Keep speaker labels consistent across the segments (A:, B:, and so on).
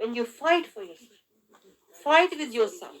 A: When you fight for yourself, fight with yourself,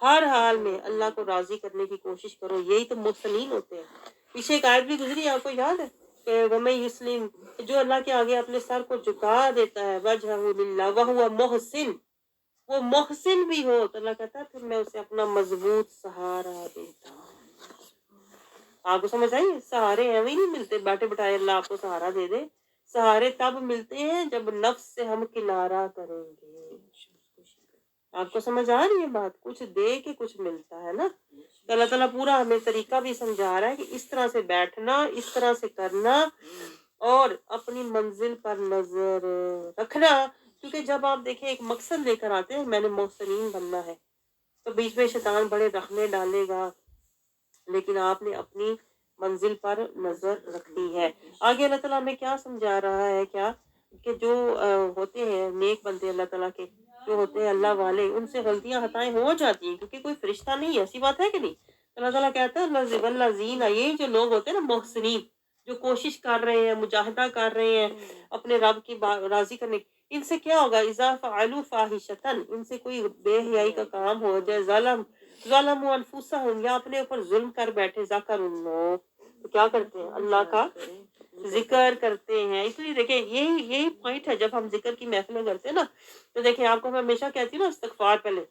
A: ہر حال میں اللہ کو راضی کرنے کی کوشش کرو، یہی تو محسنین ہوتے ہیں۔ پیچھے ایک آیت بھی گزری، آپ کو یاد ہے کہ وَمَن یُسْلِم، جو اللہ کے آگے اپنے سر کو جھکا دیتا ہے، وجہہ للہ وہو محسن، وہ محسن بھی ہو، تو اللہ کہتا ہے پھر میں اسے اپنا مضبوط سہارا دیتا ہوں۔ آپ کو سمجھ آئی؟ سہارے ایویں نہیں ملتے بیٹھے بٹھائے اللہ آپ کو سہارا دے دے، سہارے تب ملتے ہیں جب نفس سے ہم کنارہ کریں گے۔ آپ کو سمجھ آ رہی ہے بات؟ کچھ دے کے کچھ ملتا ہے نا۔ تو اللہ تعالیٰ پورا ہمیں طریقہ بھی سمجھا رہا ہے کہ اس طرح سے بیٹھنا، اس طرح سے کرنا، اور اپنی منزل پر نظر رکھنا۔ کیونکہ جب آپ دیکھیں ایک مقصد لے کر آتے ہیں میں نے محسنین بننا ہے، تو بیچ میں شیطان بڑے رخنے ڈالے گا، لیکن آپ نے اپنی منزل پر نظر رکھنی ہے۔ آگے اللہ تعالیٰ ہمیں کیا سمجھا رہا ہے، کیا کہ جو ہوتے ہیں نیک بندے اللہ تعالیٰ کے، جو ہوتے ہیں اللہ والے، ان سے غلطیاں خطائیں ہو جاتی ہیں، کیونکہ کوئی فرشتہ نہیں ہے، ایسی بات ہے کہ نہیں؟ اللہ تعالیٰ کہتا ہے والذین، یہ جو لوگ ہوتے ہیں نا محسنین، جو کوشش کر رہے ہیں، مجاہدہ کر رہے ہیں اپنے رب کی راضی کرنے کی، ان سے کیا ہوگا؟ اذا فعلوا فاحشۃ، ان سے کوئی بے حیائی کا کام ہو جائے، ظلموا انفسہم، یا اپنے اوپر ظلم کر بیٹھے، ذکر اللہ، تو کیا کرتے ہیں؟ اللہ کا ذکر کرتے ہیں۔ اس لیے دیکھیں یہی پوائنٹ ہے، جب ہم ذکر کی محفلیں کرتے ہیں نا، تو دیکھیں آپ کو میں ہمیشہ کہتی ہوں نا، استغفار پہلے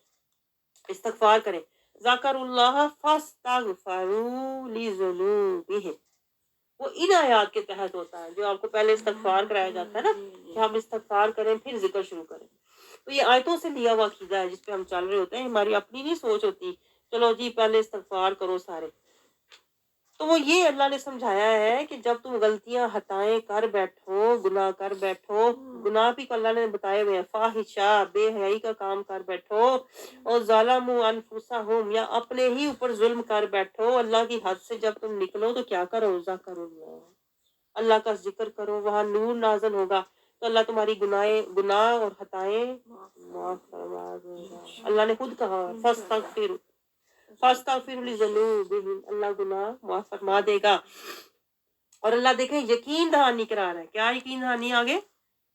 A: استغفار کریں، ذکر اللہ فاستغفروا لذنوبہم، وہ ان آیات کے تحت ہوتا ہے جو آپ کو پہلے استغفار کرایا جاتا ہے نا، کہ ہم استغفار کریں پھر ذکر شروع کریں۔ تو یہ آیتوں سے لیا ہوا عقیدہ ہے جس پہ ہم چل رہے ہوتے ہیں، ہماری اپنی نہیں سوچ ہوتی چلو جی پہلے استغفار کرو سارے۔ تو وہ یہ اللہ نے سمجھایا ہے کہ جب تم غلطیاں خطائیں کر بیٹھو، گناہ کر بیٹھو، گناہ بھی اللہ نے بتائے ہوئے ہیں، فاحشہ، بے حیائی کا کام کر بیٹھو، اور ظالموا انفسہم، یا اپنے ہی اوپر ظلم کر بیٹھو، اللہ کی حد سے جب تم نکلو تو کیا کرو؟ ذکر اللہ کا ذکر کرو، وہاں نور نازل ہوگا، تو اللہ تمہاری گناہ اور خطائیں معاف فرما دے گا۔ اللہ نے خود کہا فاستغفر لذنوبہم، اللہ گناہ معاف فرما دے گا۔ اور اللہ دیکھیں یقین دہانی کرا رہا ہے، کیا یقین دہانی آگے؟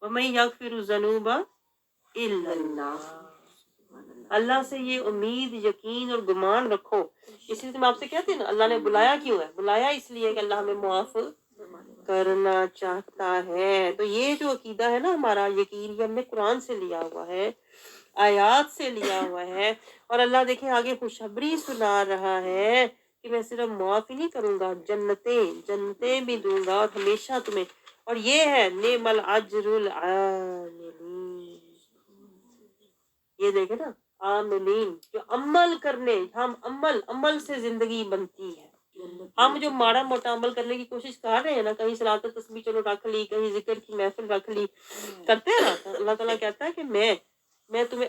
A: وَمَن یغفر الذنوب الا اللہ، اللہ سے یہ امید، یقین اور گمان رکھو۔ اس لیے میں آپ سے کہتے ہیں نا، اللہ نے بلایا کیوں ہے؟ بلایا اس لیے کہ اللہ ہمیں معاف کرنا چاہتا ہے۔ تو یہ جو عقیدہ ہے نا ہمارا یقین، یہ ہم نے قرآن سے لیا ہوا ہے، آیات سے لیا ہوا ہے، اور اللہ دیکھیں آگے خوشخبری سنا رہا ہے کہ میں صرف معاف ہی نہیں کروں گا، جنتیں بھی دوں گا، اور ہمیشہ تمہیں، اور یہ ہے نعم الاجر العاملین، یہ دیکھیں نا، عاملین، جو عمل کرنے، ہم عمل سے زندگی بنتی ہے۔ ہم جو ماڑا موٹا عمل کرنے کی کوشش کر رہے ہیں نا، کہیں صلاۃ تسبیح چلو رکھ لی، کہیں ذکر کی محفل رکھ لی، کرتے ہیں نا، تو اللہ تعالیٰ کہتا ہے کہ میں تمہیں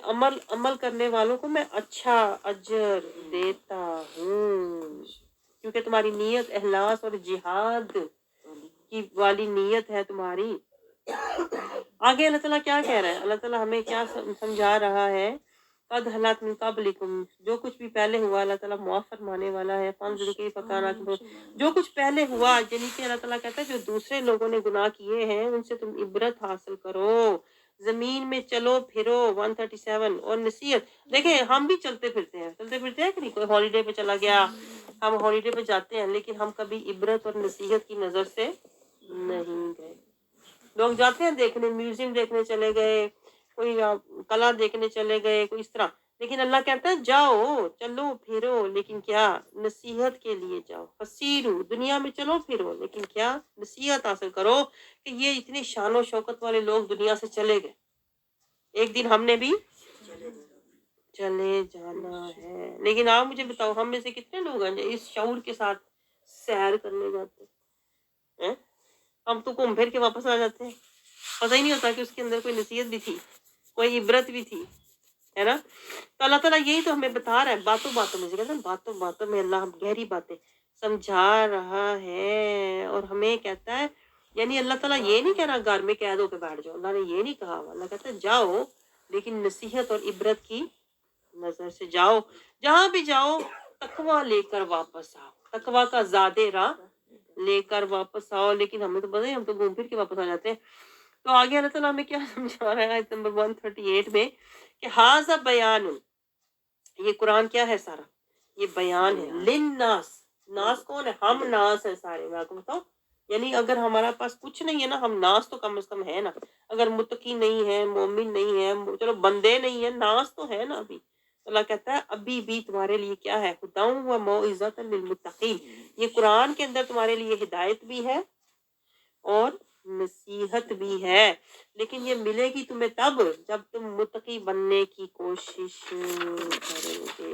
A: عمل کرنے والوں کو میں اچھا اجر دیتا ہوں، کیونکہ تمہاری نیت اخلاص اور جہاد کی والی نیت ہے تمہاری۔ آگے اللہ تعالیٰ کیا کہہ رہا ہے؟ اللہ تعالیٰ ہمیں کیا سمجھا رہا ہے؟ قد خلت من قبلکم، جو کچھ بھی پہلے ہوا اللہ تعالیٰ معاف فرمانے والا ہے۔ فانظروا کیف کان عاقبۃ، جو کچھ پہلے ہوا، یعنی کہ اللہ تعالیٰ کہتا ہے جو دوسرے لوگوں نے گناہ کیے ہیں ان سے تم عبرت حاصل کرو، زمین میں چلو پھرو، 137، اور نصیحت۔ دیکھیں ہم بھی چلتے پھرتے ہیں کہ نہیں، کوئی ہالیڈے پہ چلا گیا، ہم ہالیڈے پہ جاتے ہیں، لیکن ہم کبھی عبرت اور نصیحت کی نظر سے نہیں گئے۔ لوگ جاتے ہیں دیکھنے، میوزیم دیکھنے چلے گئے، کوئی کلا دیکھنے چلے گئے، کوئی اس طرح، لیکن اللہ کہتا ہے جاؤ چلو پھرو، لیکن کیا؟ نصیحت کے لیے جاؤ، فسیرو، دنیا میں چلو پھرو، لیکن کیا؟ نصیحت حاصل کرو کہ یہ اتنی شان و شوکت والے لوگ دنیا سے چلے گئے، ایک دن ہم نے بھی چلے جانا ہے۔ لیکن آپ مجھے بتاؤ ہم میں سے کتنے لوگ ہیں جو اس شعور کے ساتھ سیر کرنے جاتے ہیں؟ ہم تو گھوم پھر کے واپس آ جاتے ہیں، پتہ ہی نہیں ہوتا کہ اس کے اندر کوئی نصیحت بھی تھی، کوئی عبرت بھی تھی، ہے نا۔ تو اللہ تعالیٰ یہی تو ہمیں بتا رہا ہے، باتوں میں سے کہتے ہیں باتوں میں اللہ ہم گہری باتیں سمجھا رہا ہے، اور ہمیں کہتا ہے، یعنی اللہ تعالیٰ یہ نہیں کہہ رہا گھر میں قید ہو کے بیٹھ جاؤ، اللہ نے یہ نہیں کہا، اللہ کہتا ہے جاؤ لیکن نصیحت اور عبرت کی نظر سے جاؤ، جہاں بھی جاؤ تقویٰ لے کر واپس آؤ، تقویٰ کا زادے راہ لے کر واپس آؤ، لیکن ہمیں تو پتہ ہے ہم تو گھوم پھر کے واپس آ جاتے ہیں۔ تو آگے اللہ تعالیٰ ہمیں کیا سمجھا رہا ہے آیت نمبر 138 میں، کہ ھذا بیان، یہ قرآن کیا ہے سارا؟ یہ بیان ہے للناس. ناس کون ہے؟ ہم ناس ہیں سارے. میں آپ کو بتاؤں، یعنی اگر ہمارا پاس کچھ نہیں ہے نا، ہم ناس تو کم از کم ہے نا. اگر متقی نہیں ہے، مومن نہیں ہے، چلو بندے نہیں ہے، ناس تو ہے نا ابھی. اللہ کہتا ہے ابھی بھی تمہارے لیے کیا ہے؟ ہدی و موعظۃ للمتقین. یہ قرآن کے اندر تمہارے لیے ہدایت بھی ہے اور نصیحت بھی ہے، لیکن یہ ملے گی تمہیں تب جب تم متقی بننے کی کوشش کرو گے.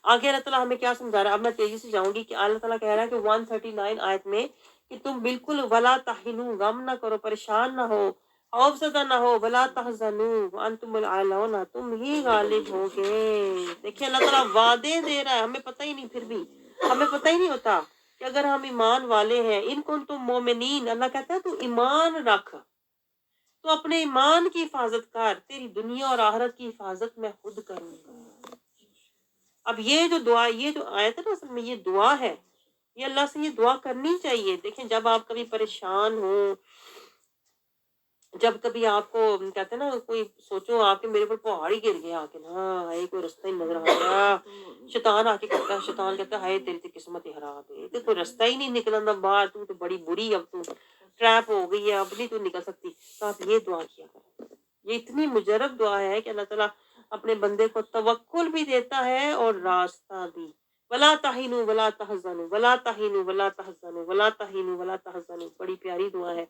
A: آگے اللہ تعالیٰ ہمیں کیا سمجھا رہا ہے؟ اب میں تیزی سے جاؤں گی کہ اللہ تعالیٰ کہہ رہا ہے کہ 139 آیت میں کہ تم بالکل ولا تہنوا، غم نہ کرو، پریشان نہ ہو، خوف زدہ نہ ہو، ولا تحزنوا وانتم الاعلون، تم ہی غالب ہوگے. دیکھیں اللہ تعالیٰ وعدے دے رہا ہے، ہمیں پتہ ہی نہیں، پھر بھی ہمیں پتہ ہی نہیں ہوتا کہ اگر ہم ایمان والے ہیں. ان کنتم مومنین، اللہ کہتا ہے تو ایمان رکھ، تو اپنے ایمان کی حفاظت کر، تیری دنیا اور آخرت کی حفاظت میں خود کروں گا. اب یہ جو دعا، یہ جو آیت ہے نا، اصل میں یہ دعا ہے، یہ اللہ سے یہ دعا کرنی چاہیے. دیکھیں جب آپ کبھی پریشان ہوں، جب کبھی آپ کو کہتے ہیں نا کوئی، سوچو آپ کے میرے پر پہاڑ ہی گر گیا آ کے نا، ہائے کوئی رستہ ہی نظر آ گیا، شیطان آ کے کہتا ہے، شیطان کہتا ہے ہائے تیری تو قسمت ہی خراب ہے، تو کوئی رستہ ہی نہیں نکلنا باہر، تو بڑی بری، اب تو ٹریپ ہو گئی ہے، اب نہیں تو نکل سکتی. تو آپ یہ دعا کیا کریں. یہ اتنی مجرب دعا ہے کہ اللہ تعالیٰ اپنے بندے کو توکل بھی دیتا ہے اور راستہ بھی. ولا تہنوا ولا تحزنوا ولا تہنوا ولا تحزنوا ولا تہنوا ولا تحزنوا. بڑی پیاری دعا ہے.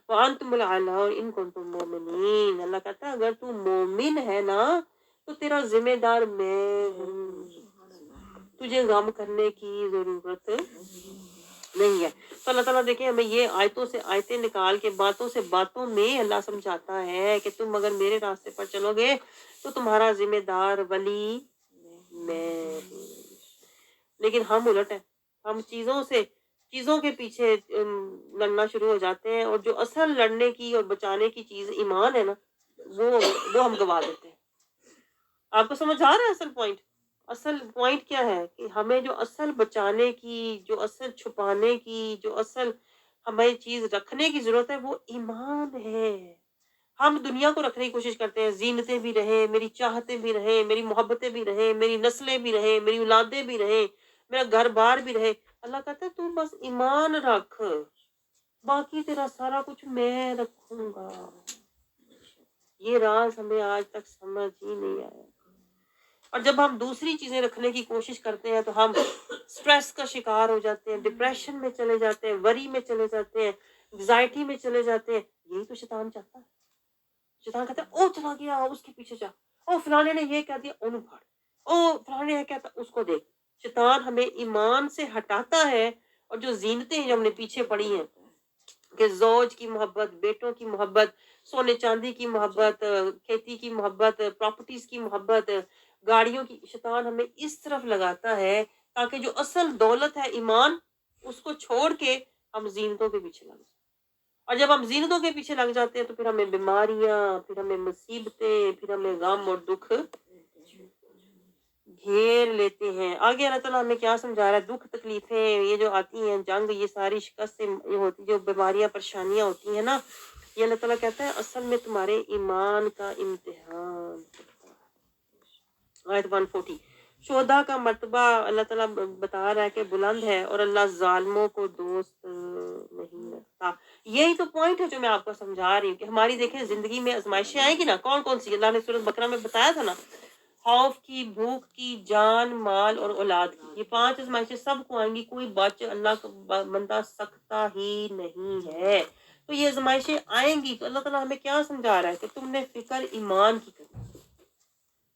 A: وانتم الاعلون ان کنتم مومنین. اللہ کہتا ہے اگر تو مومن ہے نا تو تیرا ذمہ دار میں ہوں، تجھے غم کرنے کی ضرورت نہیں ہے. تو اللہ تعالیٰ دیکھیں ہمیں یہ آیتوں سے آیتیں نکال کے، باتوں سے باتوں میں اللہ سمجھاتا ہے کہ تم اگر میرے راستے پر چلو گے تو تمہارا ذمہ دار ولی میں ہوں. لیکن ہم الٹ ہیں، ہم چیزوں کے پیچھے لڑنا شروع ہو جاتے ہیں، اور جو اصل لڑنے کی اور بچانے کی چیز ایمان ہے نا، وہ ہم گوا دیتے ہیں. آپ کو سمجھ آ رہا ہے اصل پوائنٹ؟ اصل پوائنٹ کیا ہے کہ ہمیں جو اصل بچانے کی، جو اصل چھپانے کی، جو اصل ہمیں چیز رکھنے کی ضرورت ہے وہ ایمان ہے. ہم دنیا کو رکھنے کی کوشش کرتے ہیں، زینتیں بھی رہیں، میری چاہتیں بھی رہیں، میری محبتیں بھی رہیں، میری نسلیں بھی رہیں، میری اولادیں بھی رہیں، میرا گھر بار بھی رہے. اللہ کہتا ہے تو بس ایمان رکھ، باقی تیرا سارا کچھ میں رکھوں گا. یہ راز ہمیں آج تک سمجھ ہی نہیں آیا. اور جب ہم دوسری چیزیں رکھنے کی کوشش کرتے ہیں تو ہم سٹریس کا شکار ہو جاتے ہیں، ڈپریشن میں چلے جاتے ہیں، وری میں چلے جاتے ہیں، انگزائٹی میں چلے جاتے ہیں. یہی تو شیطان چاہتا ہے. شیطان کہتا ہے او چلا گیا، اس کے پیچھے جا، او فلانے نے یہ کہہ دیا، انہوں پھاڑ، او فلانے نے کہتا، اس کو دیکھ. شیطان ہمیں ایمان سے ہٹاتا ہے، اور جو زینتیں جو ہم نے پیچھے پڑی ہیں کہ زوج کی محبت، بیٹوں کی محبت، سونے چاندی کی محبت، کھیتی کی محبت، پراپرٹیز کی محبت، گاڑیوں کی، شیطان ہمیں اس طرف لگاتا ہے تاکہ جو اصل دولت ہے ایمان، اس کو چھوڑ کے ہم زینتوں کے پیچھے لگ جائیں. اور جب ہم زینتوں کے پیچھے لگ جاتے ہیں تو پھر ہمیں بیماریاں، پھر ہمیں مصیبتیں، پھر ہمیں غم اور دکھ گھیر لیتے ہیں. آگے اللہ تعالیٰ ہمیں کیا سمجھا رہا ہے؟ دکھ تکلیفیں یہ جو آتی ہیں، جنگ، یہ ساری شکست سے یہ ہوتی، جو بیماریاں پریشانیاں ہوتی ہیں نا، یہ اللہ تعالیٰ کہتا ہے اصل میں تمہارے ایمان کا امتحان. آیت 140. شہداء کا مرتبہ اللہ تعالیٰ بتا رہا ہے کہ بلند ہے، اور اللہ ظالموں کو دوست نہیں رکھتا. یہی تو پوائنٹ ہے جو میں آپ کو سمجھا رہی ہوں کہ ہماری دیکھیں زندگی میں آزمائشیں آئیں گی نا. کون کون سی؟ اللہ نے سورۃ بقرہ میں بتایا تھا نا، خوف کی، بھوک کی، جان، مال اور اولاد کی. یہ 5 آزمائشیں سب کو آئیں گی، کوئی بچ اللہ کا بندہ سکتا ہی نہیں ہے. تو یہ آزمائشیں آئیں گی تو اللہ تعالیٰ ہمیں کیا سمجھا رہا ہے کہ تم نے فکر ایمان کی کرنی،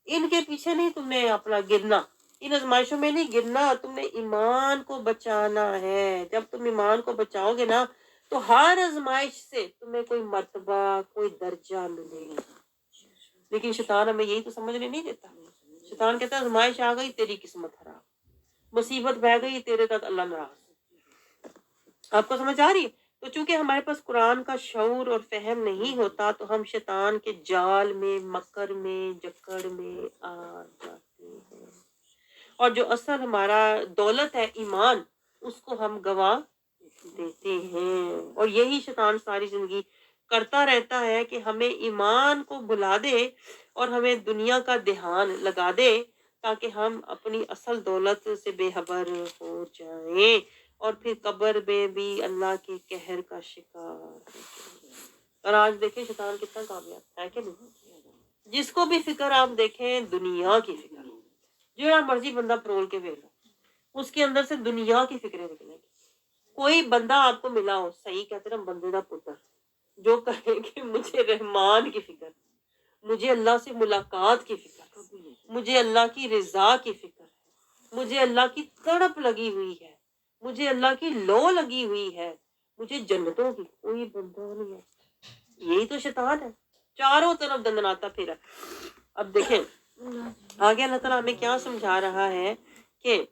A: ان کے پیچھے نہیں تم نے اپنا گرنا، ان آزمائشوں میں نہیں گرنا، تم نے ایمان کو بچانا ہے. جب تم ایمان کو بچاؤ گے نا تو ہر آزمائش سے تمہیں کوئی مرتبہ، کوئی درجہ ملے گا. لیکن شیطان ہمیں یہی تو سمجھنے نہیں دیتا. شیطان کہتا ہے آزمائش آ گئی تیری قسمت خراب، مصیبت بہ گئی تیرے تک اللہ ناراض. آپ کو سمجھ آ رہی ہے؟ تو چونکہ ہمارے پاس قرآن کا شعور اور فہم نہیں ہوتا تو ہم شیطان کے جال میں، مکر میں، جکڑ میں آ جاتے ہیں، اور جو اصل ہمارا دولت ہے ایمان، اس کو ہم گوا دیتے ہیں. اور یہی شیطان ساری زندگی کرتا رہتا ہے کہ ہمیں ایمان کو بھلا دے اور ہمیں دنیا کا دھیان لگا دے تاکہ ہم اپنی اصل دولت سے بے خبر ہو جائیں اور پھر قبر میں بھی اللہ کے قہر کا شکار ہو جائیں۔ اور آج دیکھیں شیطان کتنا کامیاب ہے کہ نہیں؟ جس کو بھی فکر آپ دیکھیں دنیا کی فکر، جو مرضی بندہ پرول کے ویلا اس کے اندر سے دنیا کی فکریں نکلیں گی۔ کوئی بندہ آپ کو ملا ہو، صحیح کہتے ہیں بندے دا پتر، جو کہے کہ مجھے رحمان کی فکر، مجھے اللہ سے ملاقات کی فکر، مجھے اللہ کی رضا کی فکر ہے، مجھے اللہ کی تڑپ لگی ہوئی ہے، مجھے اللہ کی لو لگی ہوئی ہے، مجھے جنتوں کی، کوئی بندہ نہیں ہے۔ یہی تو شیطان ہے، چاروں طرف دندناتا پھرا۔ اب دیکھیں آگے اللہ تعالیٰ ہمیں کیا سمجھا رہا ہے کہ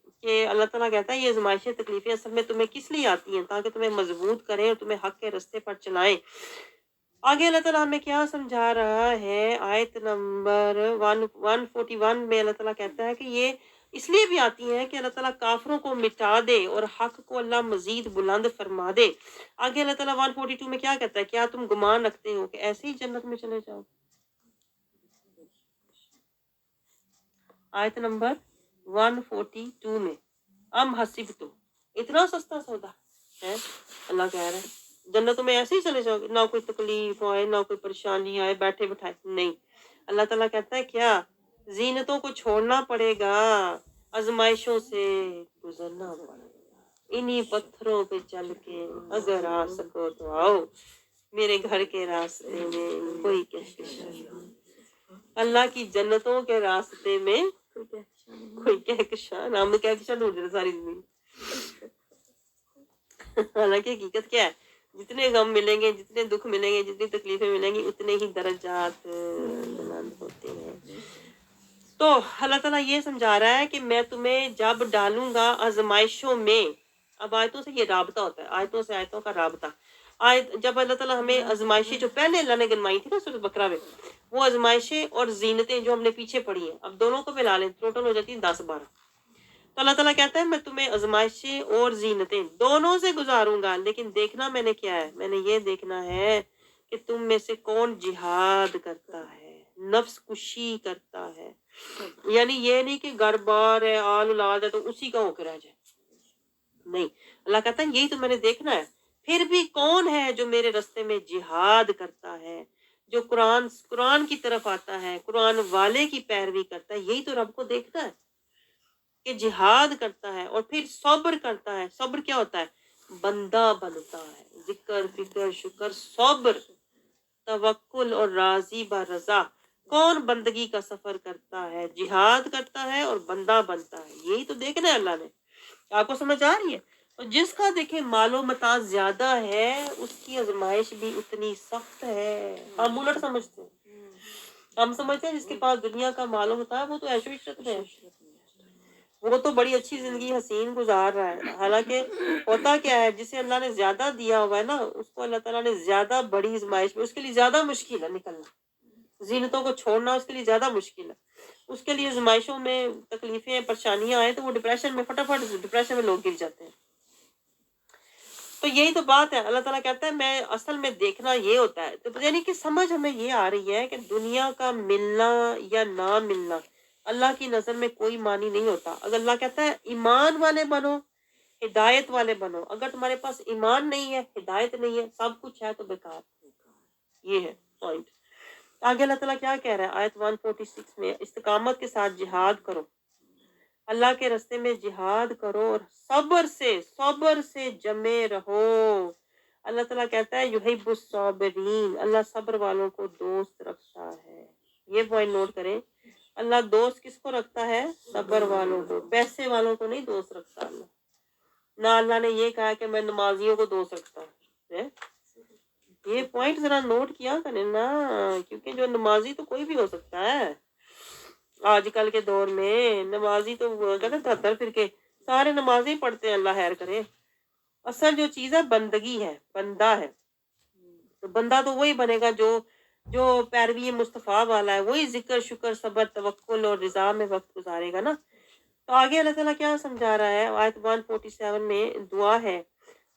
A: اللہ تعالیٰ کہتا ہے یہ آزمائشیں تکلیفیں اصل میں تمہیں کس لیے آتی ہیں؟ تاکہ تمہیں مضبوط کریں اور تمہیں حق کے رستے پر چلائیں۔ آگے اللہ تعالیٰ ہمیں کیا سمجھا رہا ہے؟ آیت نمبر 141 میں اللہ تعالیٰ کہتا ہے کہ یہ اس لیے بھی آتی ہیں کہ اللہ تعالیٰ کافروں کو مٹا دے اور حق کو اللہ مزید بلند فرما دے۔ آگے اللہ تعالیٰ 142 میں کیا کہتا ہے؟ کیا تم گمان رکھتے ہو کہ ایسے ہی جنت میں چلے جاؤ؟ آیت نمبر 142 میں ام حسب تو اتنا سستا سودا ہے، اللہ کہہ رہا ہے جنتوں میں ایسے ہی چلے جاؤ گے، نہ کوئی تکلیف آئے نہ کوئی پریشانی آئے، بیٹھے بٹھائے نہیں۔ اللہ تعالیٰ کہتا ہے کیا زینتوں کو چھوڑنا پڑے گا، آزمائشوں سے گزرنا پڑے گا، انہی پتھروں پہ چل کے اگر آ سکو تو آؤ میرے گھر کے راستے میں کوئی کہکشا نہیں، اللہ کی جنتوں کے راستے میں کوئی کہکشان، ہم کہکشان ڈھونڈ رہے ساری زندگی۔ حالانکہ حقیقت کیا ہے؟ جتنے غم ملیں گے، جتنے دکھ ملیں گے، جتنی تکلیفیں ملیں گی، اتنے ہی درجات بلند ہوتے ہیں۔ تو اللہ تعالیٰ یہ سمجھا رہا ہے کہ میں تمہیں جب ڈالوں گا آزمائشوں میں، اب آیتوں سے یہ رابطہ ہوتا ہے، آیتوں سے آیتوں کا رابطہ۔ جب اللہ تعالیٰ ہمیں آزمائشیں جو پہلے اللہ نے گنوائی تھی نا سورۃ بقرہ میں، وہ آزمائشیں اور زینتیں جو ہم نے پیچھے پڑھی ہیں، اب دونوں کو ملا لیں ٹوٹل ہو جاتی ہیں 10-12۔ تو اللہ تعالیٰ کہتا ہے میں تمہیں آزمائشیں اور زینتیں دونوں سے گزاروں گا، لیکن دیکھنا میں نے کیا ہے؟ میں نے یہ دیکھنا ہے کہ تم میں سے کون جہاد کرتا ہے، نفس کشی کرتا ہے۔ یعنی یہ نہیں کہ گھر بار ہے، آل اولاد ہے تو اسی کا ہو کے رہ جائے، نہیں۔ اللہ کہتا ہے یہی تو میں نے دیکھنا ہے، پھر بھی کون ہے جو میرے رستے میں جہاد کرتا ہے، جو قرآن کی طرف آتا ہے، قرآن والے کی پیروی کرتا ہے۔ یہی تو رب کو دیکھنا ہے کہ جہاد کرتا ہے اور پھر صبر کرتا ہے۔ صبر کیا ہوتا ہے؟ بندہ بنتا ہے، ذکر فکر شکر صبر توکل اور راضی برضا۔ کون بندگی کا سفر کرتا ہے، جہاد کرتا ہے اور بندہ بنتا ہے، یہی تو دیکھنا ہے اللہ نے۔ آپ کو سمجھ آ رہی ہے؟ اور جس کا دیکھیں مال و متاع زیادہ ہے اس کی آزمائش بھی اتنی سخت ہے۔ ہم الٹ سمجھتے ہیں، ہم سمجھتے ہیں جس کے پاس دنیا کا مال و متاع وہ تو عیش و عشرت میں ہے، وہ تو بڑی اچھی زندگی حسین گزار رہا ہے۔ حالانکہ ہوتا کیا ہے، جسے اللہ نے زیادہ دیا ہوا ہے نا اس کو اللہ تعالیٰ نے زیادہ بڑی آزمائش میں، اس کے لیے زیادہ مشکل ہے نکلنا، زینتوں کو چھوڑنا اس کے لیے زیادہ مشکل ہے۔ اس کے لیے آزمائشوں میں تکلیفیں پریشانیاں آئیں تو وہ ڈپریشن میں فٹافٹ ڈپریشن میں لوگ گر جاتے ہیں۔ تو یہی تو بات ہے، اللہ تعالیٰ کہتا ہے میں اصل میں دیکھنا یہ ہوتا ہے۔ تو یعنی کہ سمجھ ہمیں یہ آ رہی ہے کہ دنیا کا ملنا یا نہ ملنا اللہ کی نظر میں کوئی معنی نہیں ہوتا۔ اگر اللہ کہتا ہے ایمان والے بنو، ہدایت والے بنو، اگر تمہارے پاس ایمان نہیں ہے، ہدایت نہیں ہے، سب کچھ ہے تو بیکار۔ یہ ہے پوائنٹ۔ آگے اللہ تعالیٰ کیا کہہ رہا ہے آیت 146 میں؟ استقامت کے ساتھ جہاد کرو، اللہ کے راستے میں جہاد کرو اور صبر سے جمے رہو۔ اللہ تعالیٰ کہتا ہے یحب الصابرین، اللہ صبر والوں کو دوست رکھتا ہے۔ یہ پوائنٹ نوٹ کریں، اللہ دوست کس کو رکھتا ہے؟ صبر والوں کو، پیسے والوں کو نہیں دوست رکھتا اللہ۔ نہ اللہ نے یہ کہا کہ میں نمازیوں کو دوست رکھتا ہوں۔ یہ پوائنٹ ذرا نوٹ کیا کریں نا، کیونکہ جو نمازی تو کوئی بھی ہو سکتا ہے۔ آج کل کے دور میں نمازی تو کہتے ہیں 73 فرقے، سارے نمازی پڑھتے ہیں، اللہ خیر کرے۔ اصل جو چیز ہے بندگی ہے، بندہ ہے، تو بندہ تو وہی بنے گا جو پیروی مصطفیٰ والا ہے، وہی ذکر شکر صبر توکل اور رضا میں وقت گزارے گا نا۔ تو آگے اللہ تعالیٰ کیا سمجھا رہا ہے آیت 147 میں؟ دعا ہے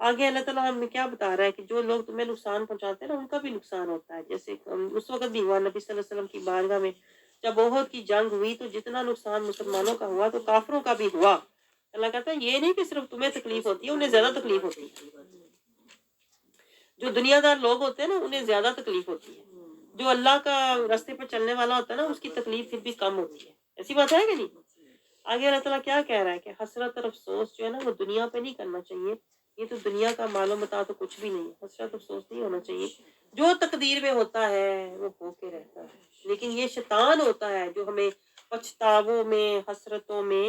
A: آگے اللہ تعالیٰ ہمیں کیا بتا رہا ہے کہ جو لوگ تمہیں نقصان پہنچاتے ہیں نا ان کا بھی نقصان ہوتا ہے. جیسے اس وقت بھی ہوا نبی صلی اللہ علیہ وسلم کی بارگاہ میں جب احد کی جنگ ہوئی تو جتنا نقصان مسلمانوں کا ہوا تو کافروں کا بھی ہوا. اللہ کہتا ہے یہ نہیں کہ صرف تمہیں تکلیف ہوتی ہے، انہیں زیادہ تکلیف ہوتی ہے. جو دنیا دار لوگ ہوتے ہیں نا انہیں زیادہ تکلیف ہوتی ہے. جو اللہ کا راستے پر چلنے والا ہوتا ہے نا اس کی تکلیف پھر بھی کم ہوتی ہے. ایسی بات ہے کہ نہیں؟ آگے اللہ تعالیٰ کیا کہہ رہا ہے کہ حسرت اور افسوس جو ہے نا وہ دنیا پہ نہیں کرنا چاہیے. یہ تو دنیا کا مال و متاع تو کچھ بھی نہیں ہے. حسرت افسوس نہیں ہونا چاہیے. جو تقدیر میں ہوتا ہے وہ ہو کے رہتا ہے. لیکن یہ شیطان ہوتا ہے جو ہمیں پچھتاووں میں حسرتوں میں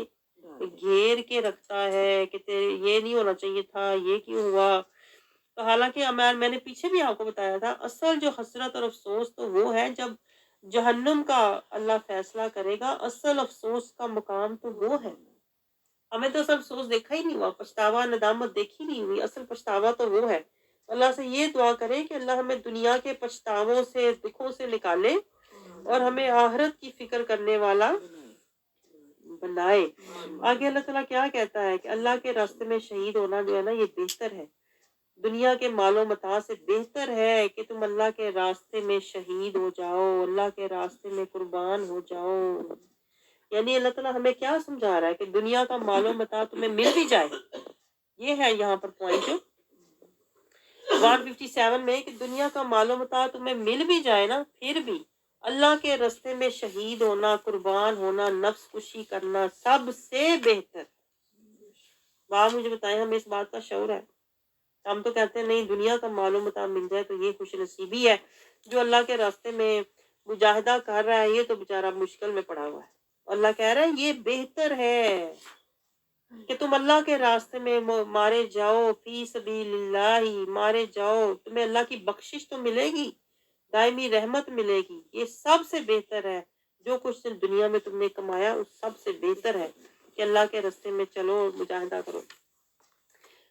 A: گھیر کے رکھتا ہے کہ یہ نہیں ہونا چاہیے تھا، یہ کیوں ہوا. تو حالانکہ میں نے پیچھے بھی آپ کو بتایا تھا اصل جو حسرت اور افسوس تو وہ ہے جب جہنم کا اللہ فیصلہ کرے گا. اصل افسوس کا مقام تو وہ ہے. ہمیں تو اصل افسوس دیکھا ہی نہیں ہوا، پچھتاوا ندامت دیکھی نہیں ہوئی. اصل پچھتاوا تو وہ ہے. اللہ سے یہ دعا کرے کہ اللہ ہمیں دنیا کے پچھتاووں سے دکھوں سے نکالے اور ہمیں آخرت کی فکر کرنے والا بنائے. آگے اللہ تعالیٰ کیا کہتا ہے کہ اللہ کے راستے میں شہید ہونا جو ہے نا یہ بہتر ہے. دنیا کے مال و متاع سے بہتر ہے کہ تم اللہ کے راستے میں شہید ہو جاؤ، اللہ کے راستے میں قربان ہو جاؤ. یعنی اللہ تعالیٰ ہمیں کیا سمجھا رہا ہے کہ دنیا کا مال و متاع تمہیں مل بھی جائے. یہ ہے یہاں پر پوائنٹ 157 میں کہ دنیا کا مال و متاع تمہیں مل بھی جائے نا پھر بھی اللہ کے راستے میں شہید ہونا، قربان ہونا، نفس کشی کرنا سب سے بہتر. آپ مجھے بتائیں ہمیں اس بات کا شعور ہے؟ ہم تو کہتے ہیں نہیں دنیا کا مال و متاع مل جائے تو یہ خوش نصیبی ہے. جو اللہ کے راستے میں مجاہدہ کر رہا ہے یہ تو بیچارہ مشکل میں پڑا ہوا ہے. اللہ کہہ رہا ہے یہ بہتر ہے کہ تم اللہ کے راستے میں مارے جاؤ، فی سبیل اللہ مارے جاؤ. تمہیں اللہ کی بخشش تو ملے گی، دائمی رحمت ملے گی. یہ سب سے بہتر ہے. جو کچھ دنیا میں تم نے کمایا اس سب سے بہتر ہے کہ اللہ کے راستے میں چلو، مجاہدہ کرو.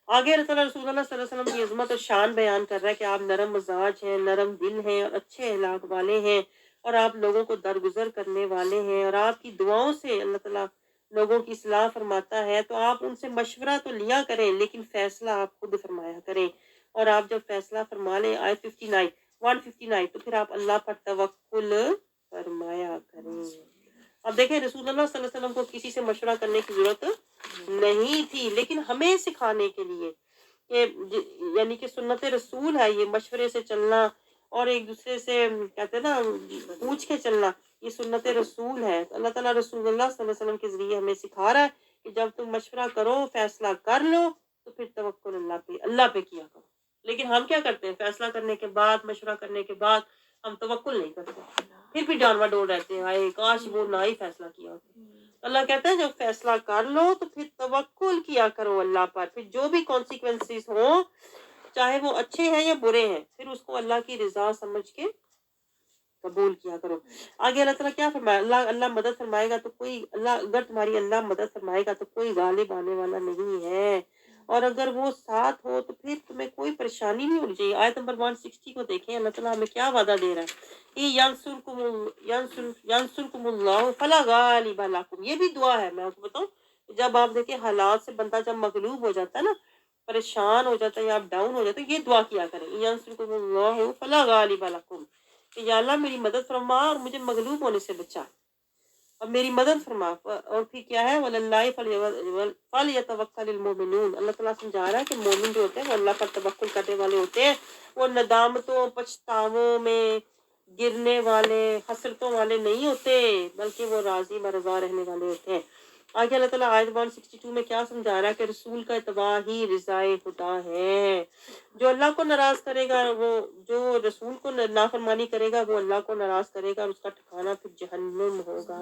A: آگے رسول اللہ صلی اللہ علیہ وسلم کی عظمت اور شان بیان کر رہا ہے کہ آپ نرم مزاج ہیں، نرم دل ہیں اور اچھے اخلاق والے ہیں اور آپ لوگوں کو درگزر کرنے والے ہیں اور آپ کی دعاؤں سے اللہ تعالیٰ لوگوں کی اصلاح فرماتا ہے. تو آپ ان سے مشورہ تو لیا کریں لیکن فیصلہ آپ خود فرمایا کریں. اور آپ جب فیصلہ فرما لیں آیت 159 تو پھر آپ اللہ پر توکل فرمایا کریں. اب دیکھیں رسول اللہ صلی اللہ علیہ وسلم کو کسی سے مشورہ کرنے کی ضرورت نہیں تھی، لیکن ہمیں سکھانے کے لیے کہ یعنی کہ سنت رسول ہے یہ مشورے سے چلنا اور ایک دوسرے سے کہتے ہیں نا پوچھ کے چلنا، یہ سنت رسول ہے. اللہ تعالیٰ رسول اللہ صلی اللہ علیہ وسلم کے ذریعے ہمیں سکھا رہا ہے کہ جب تم مشورہ کرو، فیصلہ کر لو تو پھر توکل اللہ پہ کیا کرو. لیکن ہم کیا کرتے ہیں؟ فیصلہ کرنے کے بعد، مشورہ کرنے کے بعد ہم توکل نہیں کرتے، پھر بھی ڈانوا ڈول رہتے ہیں، ہائے کاش وہ نہ ہی فیصلہ کیا ہوتا. اللہ کہتا ہے جب فیصلہ کر لو تو پھر توکل کیا کرو اللہ پر. پھر جو بھی کانسیکوینسز ہوں چاہے وہ اچھے ہیں یا برے ہیں پھر اس کو اللہ کی رضا سمجھ کے قبول کیا کرو. آگے اللہ تعالیٰ کیا فرمایا؟ اللہ مدد فرمائے گا تو کوئی اگر تمہاری اللہ مدد فرمائے گا تو کوئی غالب آنے والا نہیں ہے، اور اگر وہ ساتھ ہو تو پھر تمہیں کوئی پریشانی نہیں ہونی چاہیے. آیت نمبر 160 کو دیکھیں اللہ تعالیٰ ہمیں کیا وعدہ دے رہا ہے. ینصرکم اللہ فلا غالب لکم. یہ بھی دعا ہے. میں آپ کو بتاؤں جب آپ دیکھیں حالات سے بندہ جب مغلوب ہو جاتا ہے نا، پریشان ہو جاتا ہے یا آپ ڈاؤن ہو جاتے ہیں، یہ دعا کیا کریں ینصرکم اللہ فلا غالب لکم کہ یا اللہ میری مدد فرما اور مجھے مغلوب ہونے سے بچا اور میری مدد فرما. اور پھر کیا ہے وَلَلَّهِ فَلْيَتَوَكَّلِ الْمُؤْمِنُونَ. اللہ تعالیٰ سمجھا رہا ہے کہ مومن جو ہوتے ہیں وہ اللہ پر توکل کرنے والے ہوتے ہیں. وہ ندامتوں پچھتاووں میں گرنے والے حسرتوں والے نہیں ہوتے بلکہ وہ راضی برضا رہنے والے ہوتے ہیں. آگے اللہ تعالیٰ آیت 162 میں کیا سمجھا رہا ہے کہ رسول کا اتباع ہی رضائے خدا ہے. جو اللہ کو ناراض کرے گا، وہ جو رسول کو نافرمانی کرے گا وہ اللہ کو ناراض کرے گا اور اس کا ٹھکانہ پھر جہنم ہوگا.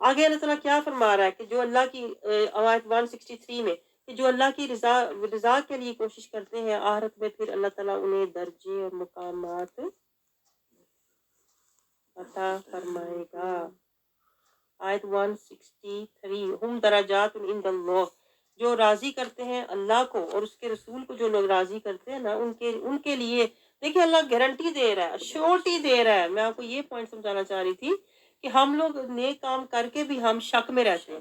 A: آگے اللہ تعالیٰ کیا فرما رہا ہے کہ جو اللہ کی آیت 163 میں کہ جو اللہ کی رضا کے لیے کوشش کرتے ہیں آخرت میں پھر اللہ تعالیٰ انہیں درجے اور مقامات عطا فرمائے گا. آیت 163 ہم درجات عند اللہ. جو راضی کرتے ہیں اللہ کو اور اس کے رسول کو، جو لوگ راضی کرتے ہیں نا ان کے لیے دیکھیں اللہ گارنٹی دے رہا ہے، شورٹی دے رہا ہے. میں آپ کو یہ پوائنٹ سمجھانا چاہ رہی تھی کہ ہم لوگ نیک کام کر کے بھی ہم شک میں رہتے ہیں.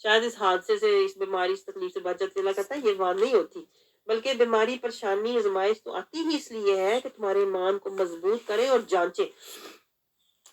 A: شاید اس حادثے سے، اس بیماری، اس تکلیف سے بچ جاتی. اللہ کہتا ہے یہ بات نہیں ہوتی، بلکہ بیماری، پریشانی، آزمائش تو آتی ہی اس لیے ہے کہ تمہارے ایمان کو مضبوط کرے اور جانچے.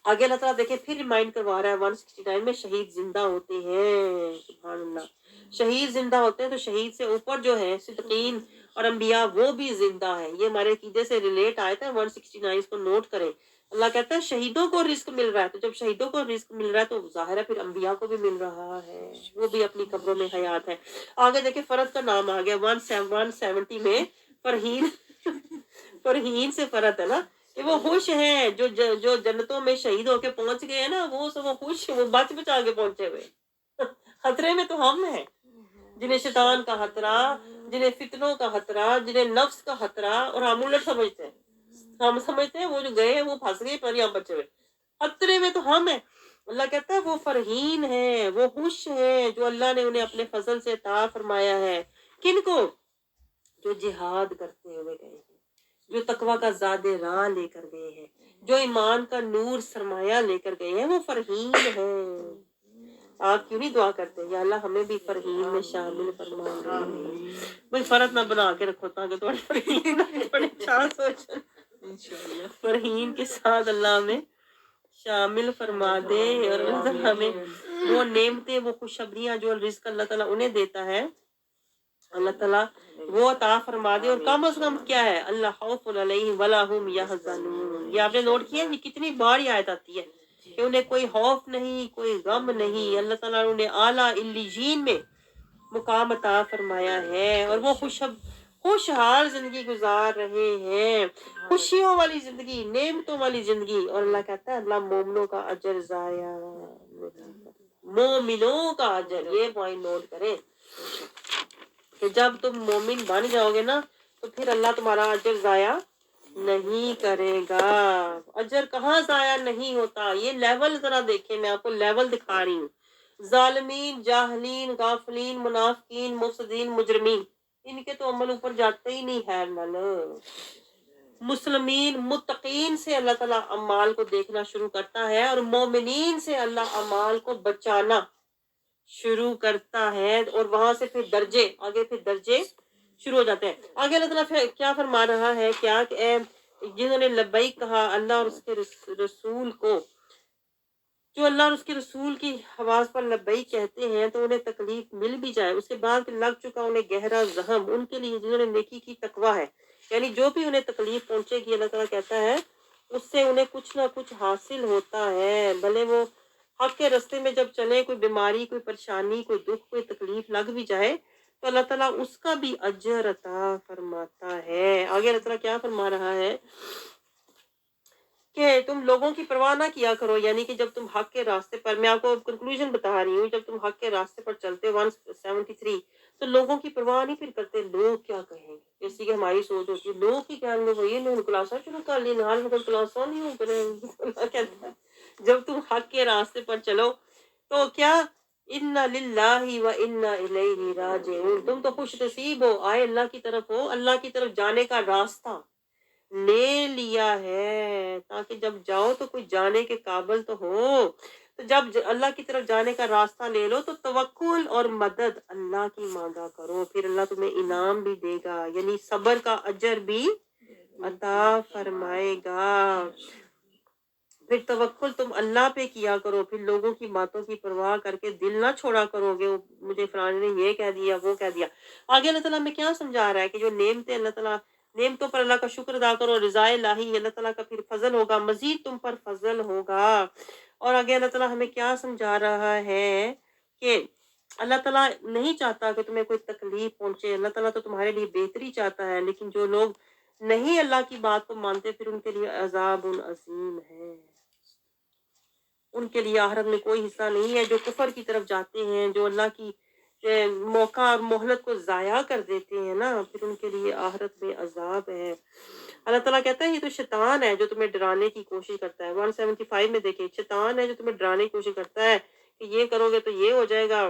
A: آگے اللہ تعالیٰ دیکھیں پھر ریمائنڈ کروا رہا ہے 169 میں، شہید زندہ ہوتے ہیں. سبحان اللہ، شہید زندہ ہوتے ہیں. تو شہید سے اوپر جو ہے صدیقین اور انبیاء، وہ بھی زندہ ہے. یہ ہمارے عقیدے سے ریلیٹ آئے تھے 169، اس کو نوٹ کریں. اللہ کہتا ہے شہیدوں کو رزق مل رہا ہے. تو جب شہیدوں کو رزق مل رہا ہے تو ظاہر ہے پھر انبیاء کو بھی مل رہا ہے، وہ بھی اپنی قبروں میں حیات ہے. آگے دیکھیں فرد کا نام آ گیا 170 میں. فرحین فرحین سے فرد ہے نا کہ وہ خوش ہیں جو جنتوں میں شہید ہو کے پہنچ گئے ہیں نا، وہ سب وہ خوش، وہ بچ بچا کے پہنچے ہوئے. خطرے میں تو ہم ہیں جنہیں شیطان کا خطرہ، جنہیں فتنوں کا خطرہ، جنہیں نفس کا خطرہ، اور ہم الٹ سمجھتے ہیں. ہم سمجھتے ہیں وہ جو گئے ہیں وہ پھنس گئے، پر یہاں بچے ہوئے. خطرے میں تو ہم ہیں. اللہ کہتا ہے وہ فرحین ہیں، وہ خوش ہیں جو اللہ نے انہیں اپنے فضل سے عطا فرمایا ہے. کن کو؟ جو جہاد کرتے ہوئے گئے ہیں، جو تقوی کا زاد راہ لے کر گئے ہیں، جو ایمان کا نور سرمایہ لے کر گئے ہیں، وہ فرحین ہیں. آپ کیوں نہیں دعا کرتے یا اللہ ہمیں بھی فرحین میں شامل فرما دے. کوئی فرق نہ بنا کے رکھو تاکہ تھوڑے فرحین بڑے چانس ہو جائے. فرحین کے ساتھ اللہ ہمیں شامل فرما دے، اور اللہ تعالیٰ ہمیں وہ نعمتیں، وہ خوشخبریاں جو رزق اللہ تعالیٰ انہیں دیتا ہے، اللہ تعالیٰ وہ عطا فرما دے. اور کم از کم کیا ہے، اللہ خوف علیہم ولا هم یحزنون. یہ آپ نے نوٹ کیا یہ کتنی بار یہ آیت آتی ہے کہ انہیں کوئی خوف نہیں، کوئی غم نہیں. اللہ تعالیٰ نے انہیں اعلیٰ علیین میں مقام عطا فرمایا ہے، اور وہ خوشحال زندگی گزار رہے ہیں، خوشیوں والی زندگی، نعمتوں والی زندگی. اور اللہ کہتا ہے اللہ مومنوں کا اجر ضائع، مومنوں کا اجر. یہ پوائنٹ نوٹ کریں کہ جب تم مومن بن جاؤ گے نا تو پھر اللہ تمہارا اجر ضائع نہیں کرے گا. اجر کہاں ضائع نہیں ہوتا. یہ لیول ذرا دیکھیں، میں آپ کو لیول دکھا رہی ہوں. ظالمین، جاہلین، غافلین، منافقین، مفسدین، مجرمین، ان کے تو عمل اوپر جاتے ہی نہیں ہے. مسلمین، متقین سے اللہ تعالیٰ اعمال کو دیکھنا شروع کرتا ہے، اور مومنین سے اللہ اعمال کو بچانا شروع کرتا ہے. اور وہاں سے پھر درجے آگے، پھر درجے شروع ہو جاتے ہیں. آگے اللہ تعالیٰ کیا فرما رہا ہے، کیا کہ اے جنہوں نے لبیک کہا اللہ اور اس کے رسول کو، جو اللہ اور اس کے رسول کی آواز پر لبیک کہتے ہیں تو انہیں تکلیف مل بھی جائے، اس کے بعد لگ چکا انہیں گہرا زخم، ان کے لیے جنہوں نے نیکی کی تقویٰ ہے. یعنی جو بھی انہیں تکلیف پہنچے گی اللہ تعالیٰ کہتا ہے اس سے انہیں کچھ نہ کچھ حاصل ہوتا ہے. بھلے وہ حق کے رستے میں جب چلے، کوئی بیماری، کوئی پریشانی، کوئی دکھ، کوئی تکلیف لگ بھی جائے تو اللہ تعالیٰ اس کا بھی اجر عطا فرماتا ہے. آگے اللہ تعالیٰ کیا فرما رہا ہے کہ تم لوگوں کی پرواہ نہ کیا کرو. یعنی کہ جب تم حق کے راستے پر، میں آپ کو کنکلوژن بتا رہی ہوں، جب تم حق کے راستے پر چلتے 173 تو لوگوں کی پرواہ نہیں پھر کرتے لوگ کیا کہیں گے. جیسی کہ ہماری سوچ ہوتی ہے لوگ کی کہیں گے بھائی انہوں نے کلاسا شروع کر لی، نال میں کلاسا نہیں ہو کرے. اللہ کہتا ہے جب تم حق کے راستے پر چلو تو کیا، انا للہ و انا الیہ راجعون، تم تو خوش نصیب ہو، آئے اللہ کی طرف ہو، اللہ کی طرف جانے کا راستہ لے لیا ہے تاکہ جب جاؤ تو کوئی جانے کے قابل تو ہو. تو جب اللہ کی طرف جانے کا راستہ لے لو تو توکل اور مدد اللہ کی مانگا کرو، پھر اللہ تمہیں انعام بھی دے گا، یعنی صبر کا اجر بھی عطا فرمائے گا. پھر توکل تم اللہ پہ کیا کرو، پھر لوگوں کی باتوں کی پرواہ کر کے دل نہ چھوڑا کرو گے مجھے فلاں نے یہ کہہ دیا وہ کہہ دیا. آگے اللہ تعالیٰ ہمیں کیا سمجھا رہا ہے کہ جو نعمتیں اللہ تعالیٰ، نعمتوں پر اللہ کا شکر ادا کرو، رضائے الہی اللہ تعالیٰ کا پھر فضل ہوگا، مزید تم پر فضل ہوگا. اور آگے اللہ تعالیٰ ہمیں کیا سمجھا رہا ہے کہ اللہ تعالیٰ نہیں چاہتا کہ تمہیں کوئی تکلیف پہنچے، اللہ تعالیٰ تو تمہارے لیے بہتری چاہتا ہے، لیکن جو لوگ نہیں اللہ کی بات کو مانتے پھر ان کے لیے عذاب عظیم ہے، ان کے لیے آخرت میں کوئی حصہ نہیں ہے. جو کفر کی طرف جاتے ہیں، جو اللہ کی موقع اور مہلت کو ضائع کر دیتے ہیں نا، پھر ان کے لیے آخرت میں عذاب ہے. اللہ تعالیٰ کہتا ہے یہ تو شیطان ہے جو تمہیں ڈرانے کی کوشش کرتا ہے. 175 میں دیکھیں، شیطان ہے جو تمہیں ڈرانے کی کوشش کرتا ہے کہ یہ کرو گے تو یہ ہو جائے گا.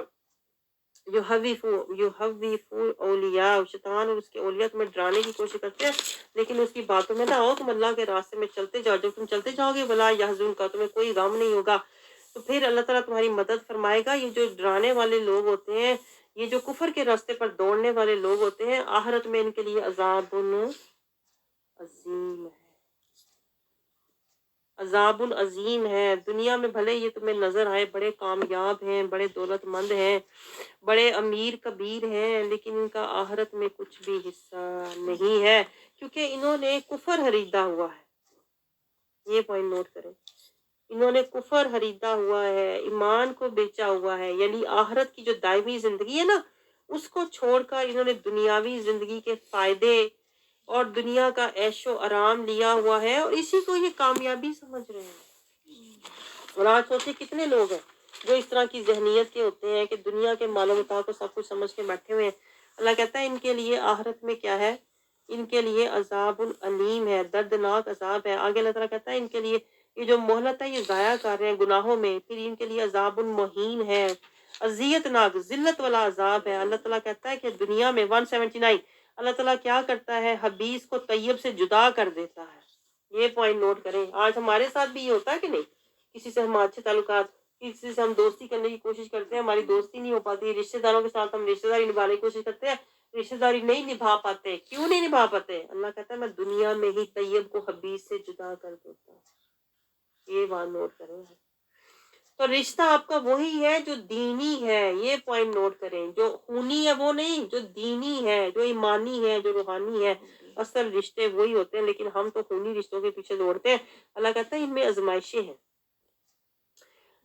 A: اولیاء، شیطان اور اس کے اولیاء تمہیں ڈرانے کی کوشش کرتے ہیں لیکن اس کی باتوں میں نہ آؤ، تم اللہ کے راستے میں چلتے جاؤ. جب تم چلتے جاؤ گے بلا یحزن کا، تمہیں کوئی غم نہیں ہوگا. تو پھر اللہ تعالیٰ تمہاری مدد فرمائے گا۔ یہ جو ڈرانے والے لوگ ہوتے ہیں، یہ جو کفر کے راستے پر دوڑنے والے لوگ ہوتے ہیں، آخرت میں ان کے لیے عذاب عظیم ہے، عذاب عظیم ہے۔ دنیا میں بھلے یہ تمہیں نظر آئے بڑے کامیاب ہیں، بڑے دولت مند ہیں، بڑے امیر کبیر ہیں، لیکن ان کا آخرت میں کچھ بھی حصہ نہیں ہے، کیونکہ انہوں نے کفر خریدا ہوا ہے۔ یہ پوائنٹ نوٹ کریں، انہوں نے کفر خریدا ہوا ہے، ایمان کو بیچا ہوا ہے، یعنی آخرت کی جو دائمی زندگی ہے نا، اس کو چھوڑ کر انہوں نے دنیاوی زندگی کے فائدے اور دنیا کا عیش و آرام لیا ہوا ہے، اور اسی کو یہ کامیابی سمجھ رہے ہیں۔ اور آج سوچے کتنے لوگ ہیں جو اس طرح کی ذہنیت کے ہوتے ہیں کہ دنیا کے مال و متاع کو سب کچھ سمجھ کے بیٹھے ہوئے ہیں۔ اللہ کہتا ہے ان کے لیے آخرت میں کیا ہے؟ ان کے لیے عذاب العلیم ہے، دردناک عذاب ہے۔ آگے اللہ تعالیٰ کہتا ہے ان کے لیے یہ جو مہلت ہے یہ ضائع کر رہے ہیں گناہوں میں، پھر ان کے لیے عذاب المہین ہے، اذیت ناک ذلت والا عذاب ہے۔ اللہ تعالیٰ کہتا ہے کہ دنیا میں 179 اللہ تعالیٰ کیا کرتا ہے؟ حبیث کو طیب سے جدا کر دیتا ہے۔ یہ پوائنٹ نوٹ کریں۔ آج ہمارے ساتھ بھی یہ ہوتا ہے کہ نہیں؟ کسی سے ہم اچھے تعلقات، کسی سے ہم دوستی کرنے کی کوشش کرتے ہیں، ہماری دوستی نہیں ہو پاتی، رشتہ داروں کے ساتھ ہم رشتہ داری نبھانے کی کوشش کرتے ہیں، رشتہ داری نہیں نبھا پاتے۔ کیوں نہیں نبھا پاتے؟ اللہ کہتا ہے میں دنیا میں ہی طیب کو حبیث سے جدا کر دیتا ہوں۔ یہ بات نوٹ کریں۔ تو رشتہ آپ کا وہی ہے جو دینی ہے، یہ پوائنٹ نوٹ کریں۔ جو خونی ہے وہ نہیں، جو دینی ہے، جو ایمانی ہے، جو روحانی ہے، اصل رشتے وہی ہوتے ہیں، لیکن ہم تو خونی رشتوں کے پیچھے دوڑتے ہیں۔ اللہ کہتا ہے ان میں آزمائشیں ہیں۔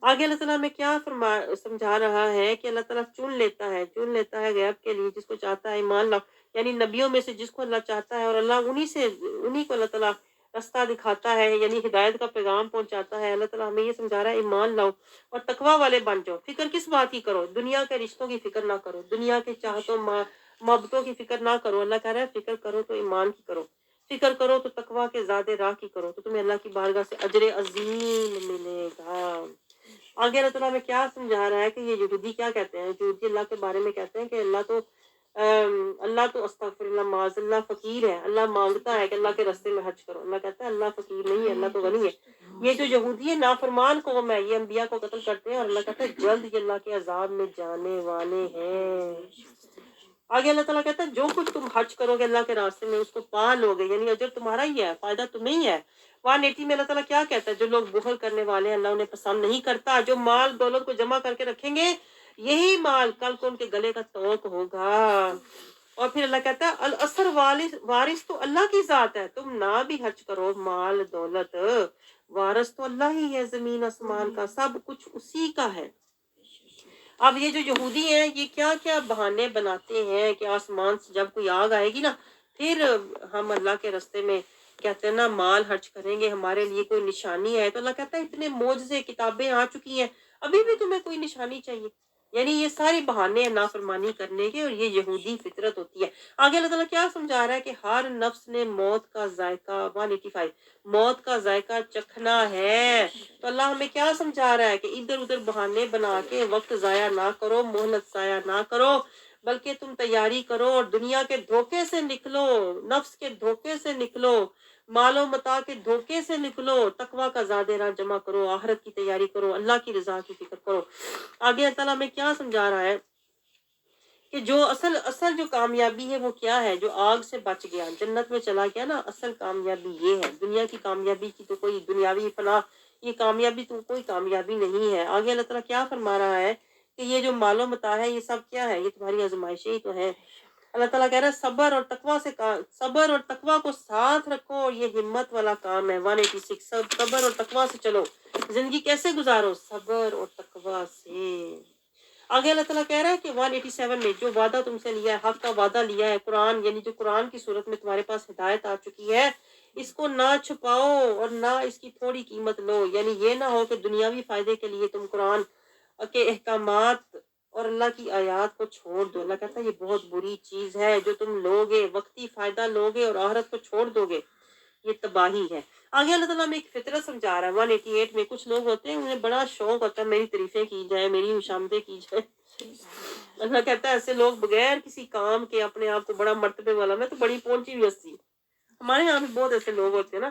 A: آگے اللہ تعالیٰ میں کیا سمجھا رہا ہے کہ اللہ تعالیٰ چن لیتا ہے غیب کے لیے جس کو چاہتا ہے ایمان لاؤ، یعنی نبیوں میں سے جس کو اللہ چاہتا ہے، اور اللہ انہی کو اللہ تعالیٰ رستہ دکھاتا ہے، یعنی ہدایت کا پیغام پہنچاتا ہے۔ اللہ تعالیٰ ہمیں یہ سمجھا رہا ہے ایمان لاؤ اور تقوی والے بن جاؤ۔ فکر کس بات کی کرو؟ دنیا کے رشتوں کی فکر نہ کرو، دنیا کے چاہتوں محبتوں کی فکر نہ کرو۔ اللہ کہہ رہا ہے فکر کرو تو ایمان کی کرو، فکر کرو تو تقوی کے زیادہ راہ کی کرو، تو تمہیں اللہ کی بارگاہ سے اجر عظیم ملے گا۔ آگے اللہ تعالیٰ میں کیا سمجھا رہا ہے کہ یہ یہودی کیا کہتے ہیں؟ یہودی اللہ کے بارے میں کہتے ہیں کہ اللہ تو استغفر اللہ معاذ اللہ فقیر ہے، اللہ مانگتا ہے کہ اللہ کے راستے میں حج کرو۔ اللہ کہتا ہے اللہ فقیر نہیں ہے، اللہ تو غنی ہے۔ یہ جو یہودی ہے نافرمان قوم ہے، یہ انبیاء کو قتل کرتے ہیں، اور اللہ کہتا ہے جلد یہ اللہ کے عذاب میں جانے والے ہیں۔ آگے اللہ تعالیٰ کہتا ہے جو کچھ تم حج کرو گے اللہ کے راستے میں اس کو پا لو گے، یعنی اجر تمہارا ہی ہے، فائدہ تمہیں ہی ہے۔ 180 میں اللہ تعالیٰ کیا کہتا ہے؟ جو لوگ بخل کرنے والے ہیں اللہ انہیں پسند نہیں کرتا۔ جو مال دولت کو جمع کر کے رکھیں گے یہی مال کل کو ان کے گلے کا توق ہوگا۔ اور پھر اللہ کہتا ہے الاثر وارث تو اللہ کی ذات ہے، تم نہ بھی حج کرو، مال دولت وارث تو اللہ ہی ہے، زمین آسمان کا سب کچھ اسی کا ہے۔ اب یہ جو یہودی ہیں یہ کیا کیا بہانے بناتے ہیں کہ آسمان سے جب کوئی آگ آئے گی نا پھر ہم اللہ کے راستے میں کہتے ہیں نا مال خرچ کریں گے، ہمارے لیے کوئی نشانی ہے۔ تو اللہ کہتا ہے اتنے معجزے کتابیں آ چکی ہیں، ابھی بھی تمہیں کوئی نشانی چاہیے؟ یعنی یہ سارے بہانے ہیں نافرمانی کرنے کے، اور یہ یہودی فطرت ہوتی ہے۔ آگے اللہ تعالیٰ کیا سمجھا رہا ہے کہ ہر نفس نے موت کا ذائقہ 185 موت کا ذائقہ چکھنا ہے۔ تو اللہ ہمیں کیا سمجھا رہا ہے کہ ادھر ادھر بہانے بنا کے وقت ضائع نہ کرو، مہلت ضائع نہ کرو، بلکہ تم تیاری کرو اور دنیا کے دھوکے سے نکلو، نفس کے دھوکے سے نکلو، مال و متاع کے دھوکے سے نکلو، تقوی کا زیادہ راہ جمع کرو، آخرت کی تیاری کرو، اللہ کی رضا کی فکر کرو۔ آگے اللہ تعالیٰ میں کیا سمجھا رہا ہے کہ جو اصل جو کامیابی ہے وہ کیا ہے؟ جو آگ سے بچ گیا جنت میں چلا گیا نا، اصل کامیابی یہ ہے۔ دنیا کی کامیابی کی تو کوئی دنیاوی فلاح یہ کامیابی تو کوئی کامیابی نہیں ہے۔ آگے اللہ تعالیٰ کیا فرما رہا ہے کہ یہ جو مال و متاع ہے یہ سب کیا ہے؟ یہ تمہاری آزمائشیں ہی تو ہیں۔ اللہ تعالیٰ کہہ رہا ہے صبر اور تقوی کو ساتھ رکھو، اور یہ ہمت والا کام ہے۔ 186 صبر اور تقوی سے چلو، زندگی کیسے گزارو؟ صبر اور تقوی سے۔ آگے اللہ تعالیٰ کہہ رہا ہے کہ 187 میں جو وعدہ تم سے لیا ہے، حق کا وعدہ لیا ہے، قرآن یعنی جو قرآن کی صورت میں تمہارے پاس ہدایت آ چکی ہے، اس کو نہ چھپاؤ اور نہ اس کی تھوڑی قیمت لو۔ یعنی یہ نہ ہو کہ دنیاوی فائدے کے لیے تم قرآن کے احکامات اور اللہ کی آیات کو چھوڑ دو۔ اللہ کہتا ہے یہ بہت بری چیز ہے جو تم لوگے، وقتی فائدہ لوگے اور آخرت کو چھوڑ دو گے، یہ تباہی ہے۔ آگے اللہ تعالیٰ میں ایک فطرت سمجھا رہا ہے۔ 188 میں کچھ لوگ ہوتے ہیں انہیں بڑا شوق ہوتا ہے میری تعریفیں کی جائے، میری مشامتیں کی جائے۔ اللہ کہتا ہے ایسے لوگ بغیر کسی کام کے اپنے آپ کو بڑا مرتبے والا، میں تو بڑی پہنچی ہوئی ہستی۔ ہمارے یہاں بھی بہت ایسے لوگ ہوتے ہیں نا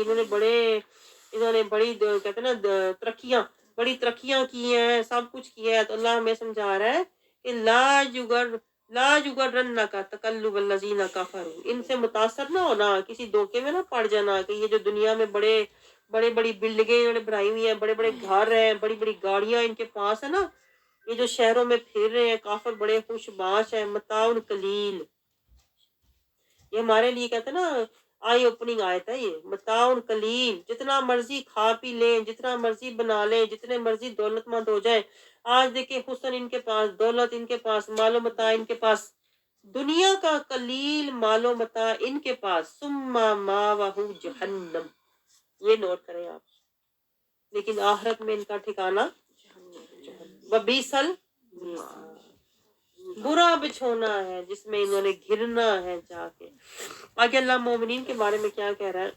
A: انہوں نے بڑی کہتے ہیں نا بڑی ترقیاں کی ہیں، سب کچھ کیا ہے۔ تو اللہ ہمیں سمجھا رہا ہے کہ لا یغرن کا تقلب الذین کفروا، ان سے متاثر نہ ہونا، کسی دھوکے میں نہ پڑ جانا کہ یہ جو دنیا میں بڑے بڑی بلڈنگیں انہوں نے بنائی ہوئی ہیں، بڑے بڑے گھر ہیں، بڑی بڑی گاڑیاں ان کے پاس ہے نا، یہ جو شہروں میں پھر رہے ہیں کافر بڑے خوش باش ہیں، متاع قلیل، یہ ہمارے لیے کہتے ہیں نا آئی اوپننگ آیت ہے، یہ متاع قلیل، جتنا مرضی کھا پی لیں، جتنا مرضی بنا لیں، جتنے مرضی دولت مند ہو جائیں، آج دیکھیں حسن ان کے پاس، دولت ان کے پاس، مال و متاع ان کے پاس، دنیا کا قلیل مال و متاع ان کے پاس، ثم ماوہ جہنم، یہ نوٹ کریں آپ، لیکن آخرت میں ان کا ٹھکانہ وبئس المصیر، برا بچھونا ہے جس میں انہوں نے گرنا ہے جا کے۔ آگے اللہ مومنین کے بارے میں کیا کہہ رہا ہے،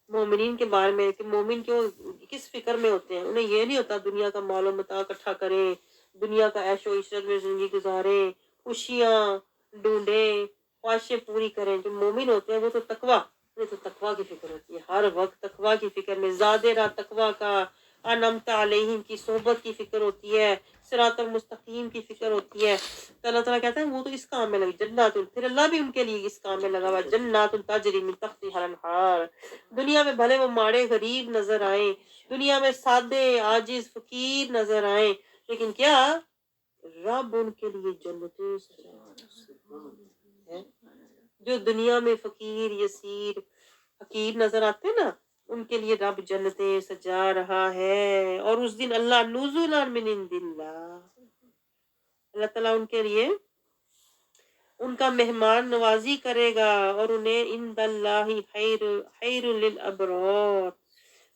A: مومنین کے بارے میں کہ مومن کیوں کس فکر میں ہوتے ہیں، انہیں یہ نہیں ہوتا دنیا کا مال و متاع اکٹھا کریں، دنیا کا عیش و عشرت میں زندگی گزاریں، خوشیاں ڈھونڈیں، خواہشیں پوری کریں۔ جو مومن ہوتے ہیں وہ تو انہیں تو تقویٰ کی فکر ہوتی ہے، ہر وقت تقویٰ کی فکر میں، زادہ تقویٰ کا، انعمت علیہم کی صحبت کی فکر ہوتی ہے، صراط المستقیم کی فکر ہوتی ہے۔ تو اللہ تعالیٰ کہتا ہے وہ تو اس کام میں لگے، جنات، پھر اللہ بھی ان کے لیے اس کام میں لگا ہوا ہے، جنات تجری من تحتها الانہار۔ دنیا میں بھلے وہ ماڑے غریب نظر آئیں، دنیا میں سادے عاجز فقیر نظر آئیں، لیکن کیا رب ان کے لیے جنتیں سجا ہے۔ جو دنیا میں فقیر یسیر حقیر نظر آتے نا، ان کے لیے رب جنتیں سجا رہا ہے، اور اس دن اللہ نزلا من عند اللہ، اللہ تعالیٰ ان کے لیے ان کا مہمان نوازی کرے گا، اور انہیں عند اللہ خیر للابرار،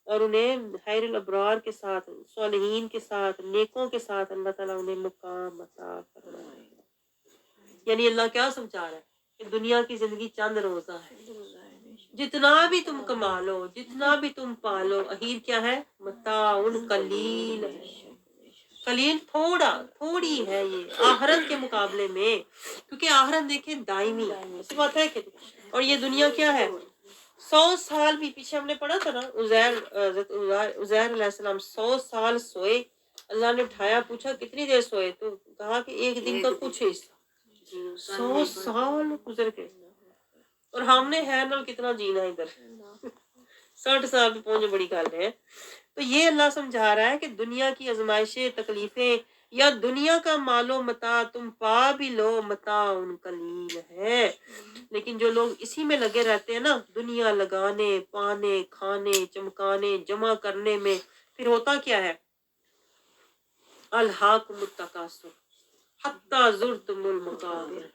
A: اور انہیں خیر الابرار کے ساتھ، صالحین کے ساتھ، نیکوں کے ساتھ اللہ تعالیٰ انہیں مقام عطا فرمائے گا۔ یعنی اللہ کیا سمجھا رہا ہے کہ دنیا کی زندگی چند روزہ ہے، جتنا بھی تم کما لو، جتنا بھی تم پالو، اخیر کیا ہے، متاع قلیل، قلیل تھوڑی ہے یہ آخرت کے مقابلے میں، کیونکہ آخرت دیکھیں دائمی ایسی بات ہے کہ، اور یہ دنیا کیا ہے، 100 سال بھی پیچھے ہم نے پڑھا تھا نا، عزیر علیہ السلام 100 سال سوئے، اللہ نے اٹھایا، پوچھا کتنی دیر سوئے، تو کہا کہ ایک دن کا کچھ حصہ، 100 سال گزر گئے، اور ہم نے ہے نا کتنا جینا ادھر، 60 سال پہ پہنچے بڑی گل ہے۔ تو یہ اللہ سمجھا رہا ہے کہ دنیا کی آزمائشیں، تکلیفیں، یا دنیا کا مال و متاع تم پا بھی لو، متاع قلیل ہے، لیکن جو لوگ اسی میں لگے رہتے ہیں نا، دنیا لگانے، پانے، کھانے، چمکانے، جمع کرنے میں، پھر ہوتا کیا ہے، الہاکم التکاثر حتی زرتم المقابر،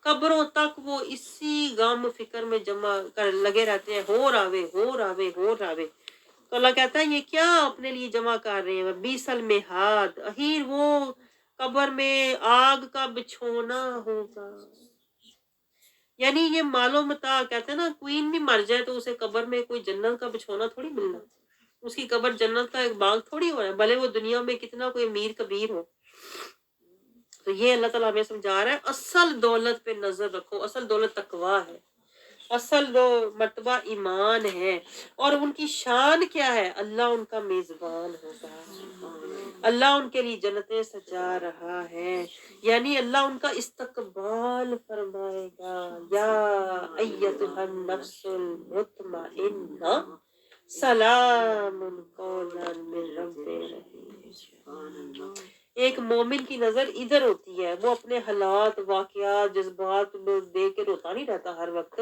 A: قبروں تک وہ اسی غم فکر میں جمع کر لگے رہتے ہیں، ہو راوے۔ تو اللہ کہتا ہے یہ کیا اپنے لیے جمع کر رہے ہیں، بیس المہاد، اخیر وہ قبر میں آگ کا بچھونا ہوگا۔ یعنی یہ مال و متاع، کہتے ہیں نا کوئین بھی مر جائے تو اسے قبر میں کوئی جنت کا بچھونا تھوڑی ملنا، اس کی قبر جنت کا ایک باغ تھوڑی ہو رہا ہے، بھلے وہ دنیا میں کتنا کوئی امیر کبیر ہو۔ تو یہ اللہ تعالیٰ ہمیں سمجھا رہا ہے اصل دولت پہ نظر رکھو، اصل دولت تقویٰ ہے، اصل مرتبہ ایمان ہے، اور ان کی شان کیا ہے، اللہ ان کا میزبان ہوگا، اللہ ان کے لیے جنتیں سجا رہا ہے، یعنی اللہ ان کا استقبال فرمائے گا، یا ایتھا النفس المطمئنہ سلام قولا من رب رحیم۔ ایک مومن کی نظر ادھر ہوتی ہے، وہ اپنے حالات، واقعات، جذبات دیکھ کے روتا نہیں رہتا ہر وقت،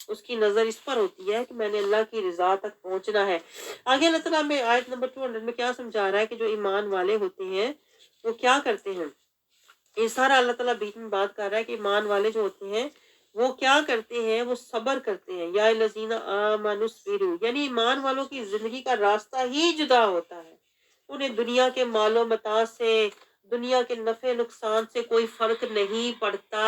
A: اس کی نظر اس پر ہوتی ہے کہ میں نے اللہ کی رضا تک پہنچنا ہے۔ آگے اللہ تعالیٰ میں آیت نمبر 200 میں کیا سمجھا رہا ہے کہ جو ایمان والے ہوتے ہیں وہ کیا کرتے ہیں، یہ سارا اللہ تعالیٰ بیچ میں بات کر رہا ہے کہ ایمان والے جو ہوتے ہیں وہ کیا کرتے ہیں، وہ صبر کرتے ہیں، یا الذین آمنوا اصبروا، یعنی ایمان والوں کی زندگی کا راستہ ہی جدا ہوتا ہے، انہیں دنیا کے مال و متاع سے، دنیا کے نفع نقصان سے کوئی فرق نہیں پڑتا۔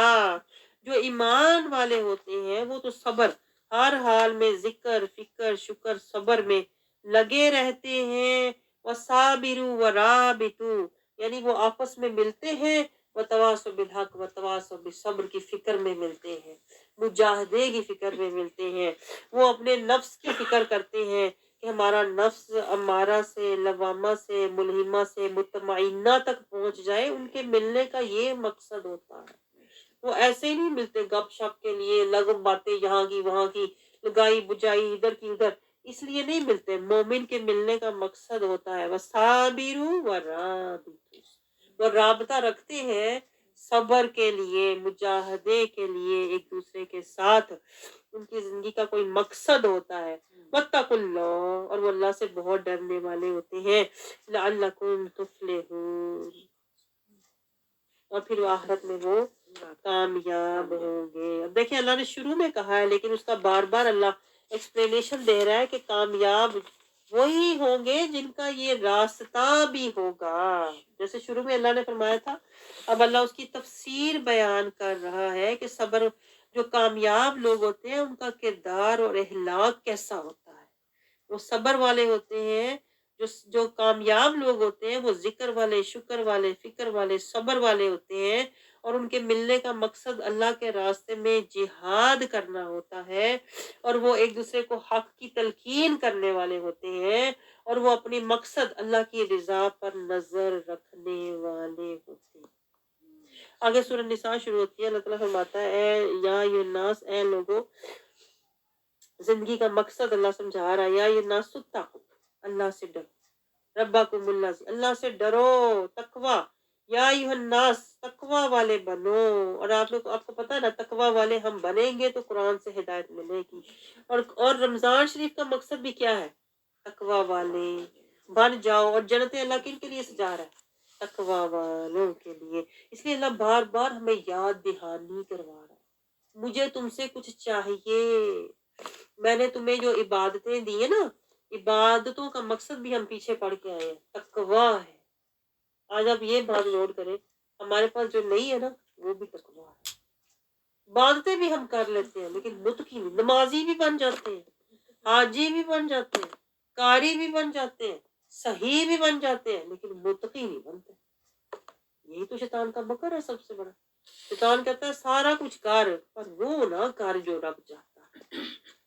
A: جو ایمان والے ہوتے ہیں وہ تو صبر، ہر حال میں ذکر، فکر، شکر، صبر میں لگے رہتے ہیں، وَصَابِرُوا وَرَابِطُوا، یعنی وہ آپس میں ملتے ہیں، وَتَوَاصَوْا بِالْحَقِّ وَتَوَاصَوْا بِالصَّبْرِ کی فکر میں ملتے ہیں، مجاہدے کی فکر میں ملتے ہیں، وہ اپنے نفس کی فکر کرتے ہیں کہ ہمارا نفس امارہ سے، لوامہ سے، ملہمہ سے، مطمئنہ تک پہنچ جائے۔ ان کے ملنے کا یہ مقصد ہوتا ہے۔ وہ ایسے ہی نہیں ملتے گپ شپ کے لیے، لغو باتیں یہاں کی وہاں کی، لگائی بجائی ادھر کی ادھر، اس لیے نہیں ملتے۔ مومن کے ملنے کا مقصد ہوتا ہے وَصَابِرُوا وَرَابِطُوا، وہ رابطہ رکھتے ہیں صبر کے لیے، مجاہدے کے لیے ایک دوسرے کے ساتھ۔ ان کی زندگی کا کوئی مقصد ہوتا ہے۔ وَاتَّقُوا اللَّهَ، اور وہ اللہ سے بہت ڈرنے والے ہوتے ہیں۔ لَعَلَّكُمْ تُفْلِحُونَ، اور پھر آخرت میں وہ کامیاب ہوں گے۔ اب دیکھیں اللہ نے شروع میں کہا ہے، لیکن اس کا بار بار اللہ ایکسپلینیشن دے رہا ہے کہ کامیاب وہی ہوں گے جن کا یہ راستہ بھی ہوگا۔ جیسے شروع میں اللہ نے فرمایا تھا، اب اللہ اس کی تفسیر بیان کر رہا ہے کہ صبر، جو کامیاب لوگ ہوتے ہیں ان کا کردار اور اخلاق کیسا ہوتا ہے۔ وہ صبر والے ہوتے ہیں، جو کامیاب لوگ ہوتے ہیں وہ ذکر والے، شکر والے، فکر والے، صبر والے ہوتے ہیں، اور ان کے ملنے کا مقصد اللہ کے راستے میں جہاد کرنا ہوتا ہے، اور وہ ایک دوسرے کو حق کی تلقین کرنے والے ہوتے ہیں، اور وہ اپنی مقصد اللہ کی رضا پر نظر رکھنے والے ہوتے ہیں۔ آگے سورہ نساء شروع ہوتی ہے، اللہ تعالیٰ فرماتا ہے اے یا ایھا الناس، اے لوگو، زندگی کا مقصد اللہ سمجھا رہا ہے۔ یا ایھا الناس اتقوا، اللہ سے ڈرو، ربکم اللہ سے، اللہ سے ڈرو، تقوی۔ یا ایھا الناس، تقوی والے بنو۔ اور آپ کو پتہ ہے نا، تقوی والے ہم بنیں گے تو قرآن سے ہدایت ملے گی۔ اور رمضان شریف کا مقصد بھی کیا ہے؟ تقوی والے بن جاؤ۔ اور جنت اللہ کن کے لیے سجا رہا ہے؟ تقوی والوں کے لیے۔ اس لیے اللہ بار بار ہمیں یاد دہانی کروا رہا ہے، مجھے تم سے کچھ چاہیے، میں نے تمہیں جو عبادتیں دی ہیں نا، عبادتوں کا مقصد بھی ہم پیچھے پڑھ کے آئے ہیں، تقوی ہے۔ آج آپ یہ بات نوٹ کریں، ہمارے پاس جو نہیں ہے نا وہ بھی تقوی ہے۔ عبادتیں بھی ہم کر لیتے ہیں لیکن متقی نہیں، نمازی بھی بن جاتے ہیں، حاجی بھی بن جاتے ہیں، قاری بھی بن جاتے ہیں، صحیح بھی بن جاتے ہیں، لیکن متقی نہیں بنتے۔ یہی تو شیطان کا مکر ہے سب سے بڑا۔ شیطان کہتا ہے سارا کچھ کر، پر وہ نہ کر جو رب چاہتا ہے۔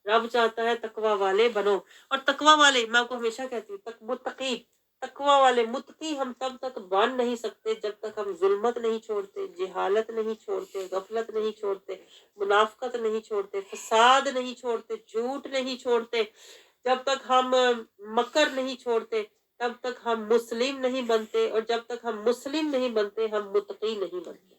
A: رب چاہتا ہے تقوی والے بنو۔ اور تقوی والے، میں آپ کو ہمیشہ کہتی ہوں، متقی، تقوی والے متقی ہم تب تک بن نہیں سکتے جب تک ہم ظلمت نہیں چھوڑتے، جہالت نہیں چھوڑتے، غفلت نہیں چھوڑتے، منافقت نہیں چھوڑتے، فساد نہیں چھوڑتے، جھوٹ نہیں چھوڑتے، جب تک ہم مکر نہیں چھوڑتے تب تک ہم مسلم نہیں بنتے، اور جب تک ہم مسلم نہیں بنتے ہم متقی نہیں بنتے۔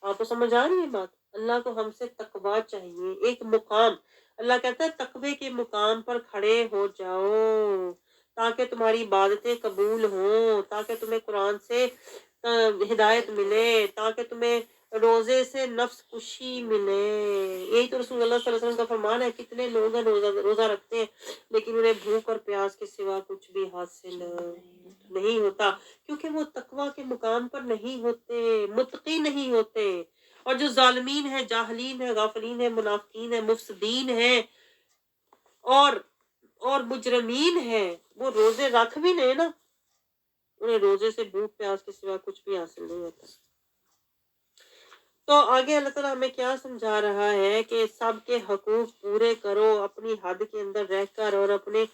A: آپ کو سمجھ آ رہی ہے بات؟ اللہ کو ہم سے تقوی چاہیے، ایک مقام۔ اللہ کہتا ہے تقوی کے مقام پر کھڑے ہو جاؤ تاکہ تمہاری عبادتیں قبول ہوں، تاکہ تمہیں قرآن سے ہدایت ملے، تاکہ تمہیں روزے سے نفس خوشی ملے۔ یہی تو رسول اللہ صلی اللہ علیہ وسلم کا فرمان ہے، کتنے لوگ ہیں روزہ رکھتے ہیں لیکن انہیں بھوک اور پیاس کے سوا کچھ بھی حاصل نہیں ہوتا، کیونکہ وہ تقوی کے مقام پر نہیں ہوتے، متقی نہیں ہوتے۔ اور جو ظالمین ہیں، جاہلین ہیں، غافلین ہیں، منافقین ہیں، مفسدین ہیں، اور مجرمین ہیں، وہ روزے رکھ بھی لیں نا، انہیں روزے سے بھوک پیاس کے سوا کچھ بھی حاصل نہیں ہوتا۔ تو آگے اللہ تعالیٰ ہمیں کیا سمجھا رہا ہے کہ سب کے حقوق پورے کرو، اپنی حد کے اندر رہ کر، اور اپنے